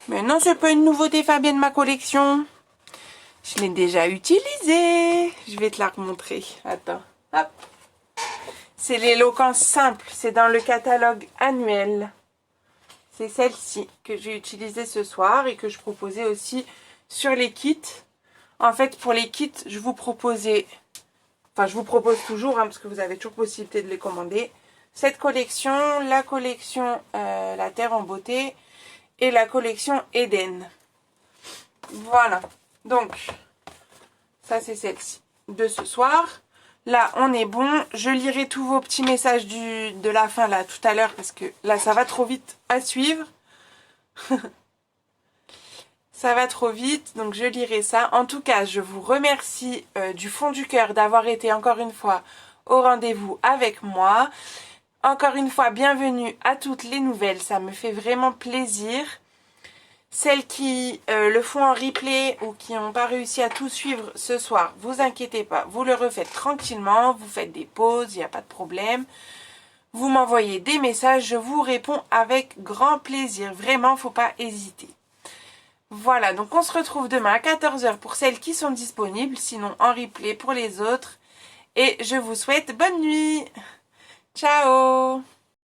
Mais non, c'est pas une nouveauté, Fabienne, ma collection. Je l'ai déjà utilisée. Je vais te la remontrer. Attends, hop. C'est l'éloquence simple. C'est dans le catalogue annuel. C'est celle-ci que j'ai utilisée ce soir et que je proposais aussi sur les kits. En fait, pour les kits, je vous proposais... Enfin, je vous propose toujours, hein, parce que vous avez toujours possibilité de les commander. Cette collection, la collection La Terre en Beauté et la collection Eden. Voilà. Donc, ça c'est celle-ci de ce soir. Là, on est bon. Je lirai tous vos petits messages de la fin là tout à l'heure parce que là, ça va trop vite à suivre. Ça va trop vite, donc je lirai ça. En tout cas, je vous remercie du fond du cœur d'avoir été encore une fois au rendez-vous avec moi. Encore une fois, bienvenue à toutes les nouvelles, ça me fait vraiment plaisir. Celles qui le font en replay ou qui n'ont pas réussi à tout suivre ce soir, vous inquiétez pas, vous le refaites tranquillement, vous faites des pauses, il n'y a pas de problème. Vous m'envoyez des messages, je vous réponds avec grand plaisir, vraiment, faut pas hésiter. Voilà, donc on se retrouve demain à 14 h pour celles qui sont disponibles, sinon en replay pour les autres. Et je vous souhaite bonne nuit. Ciao!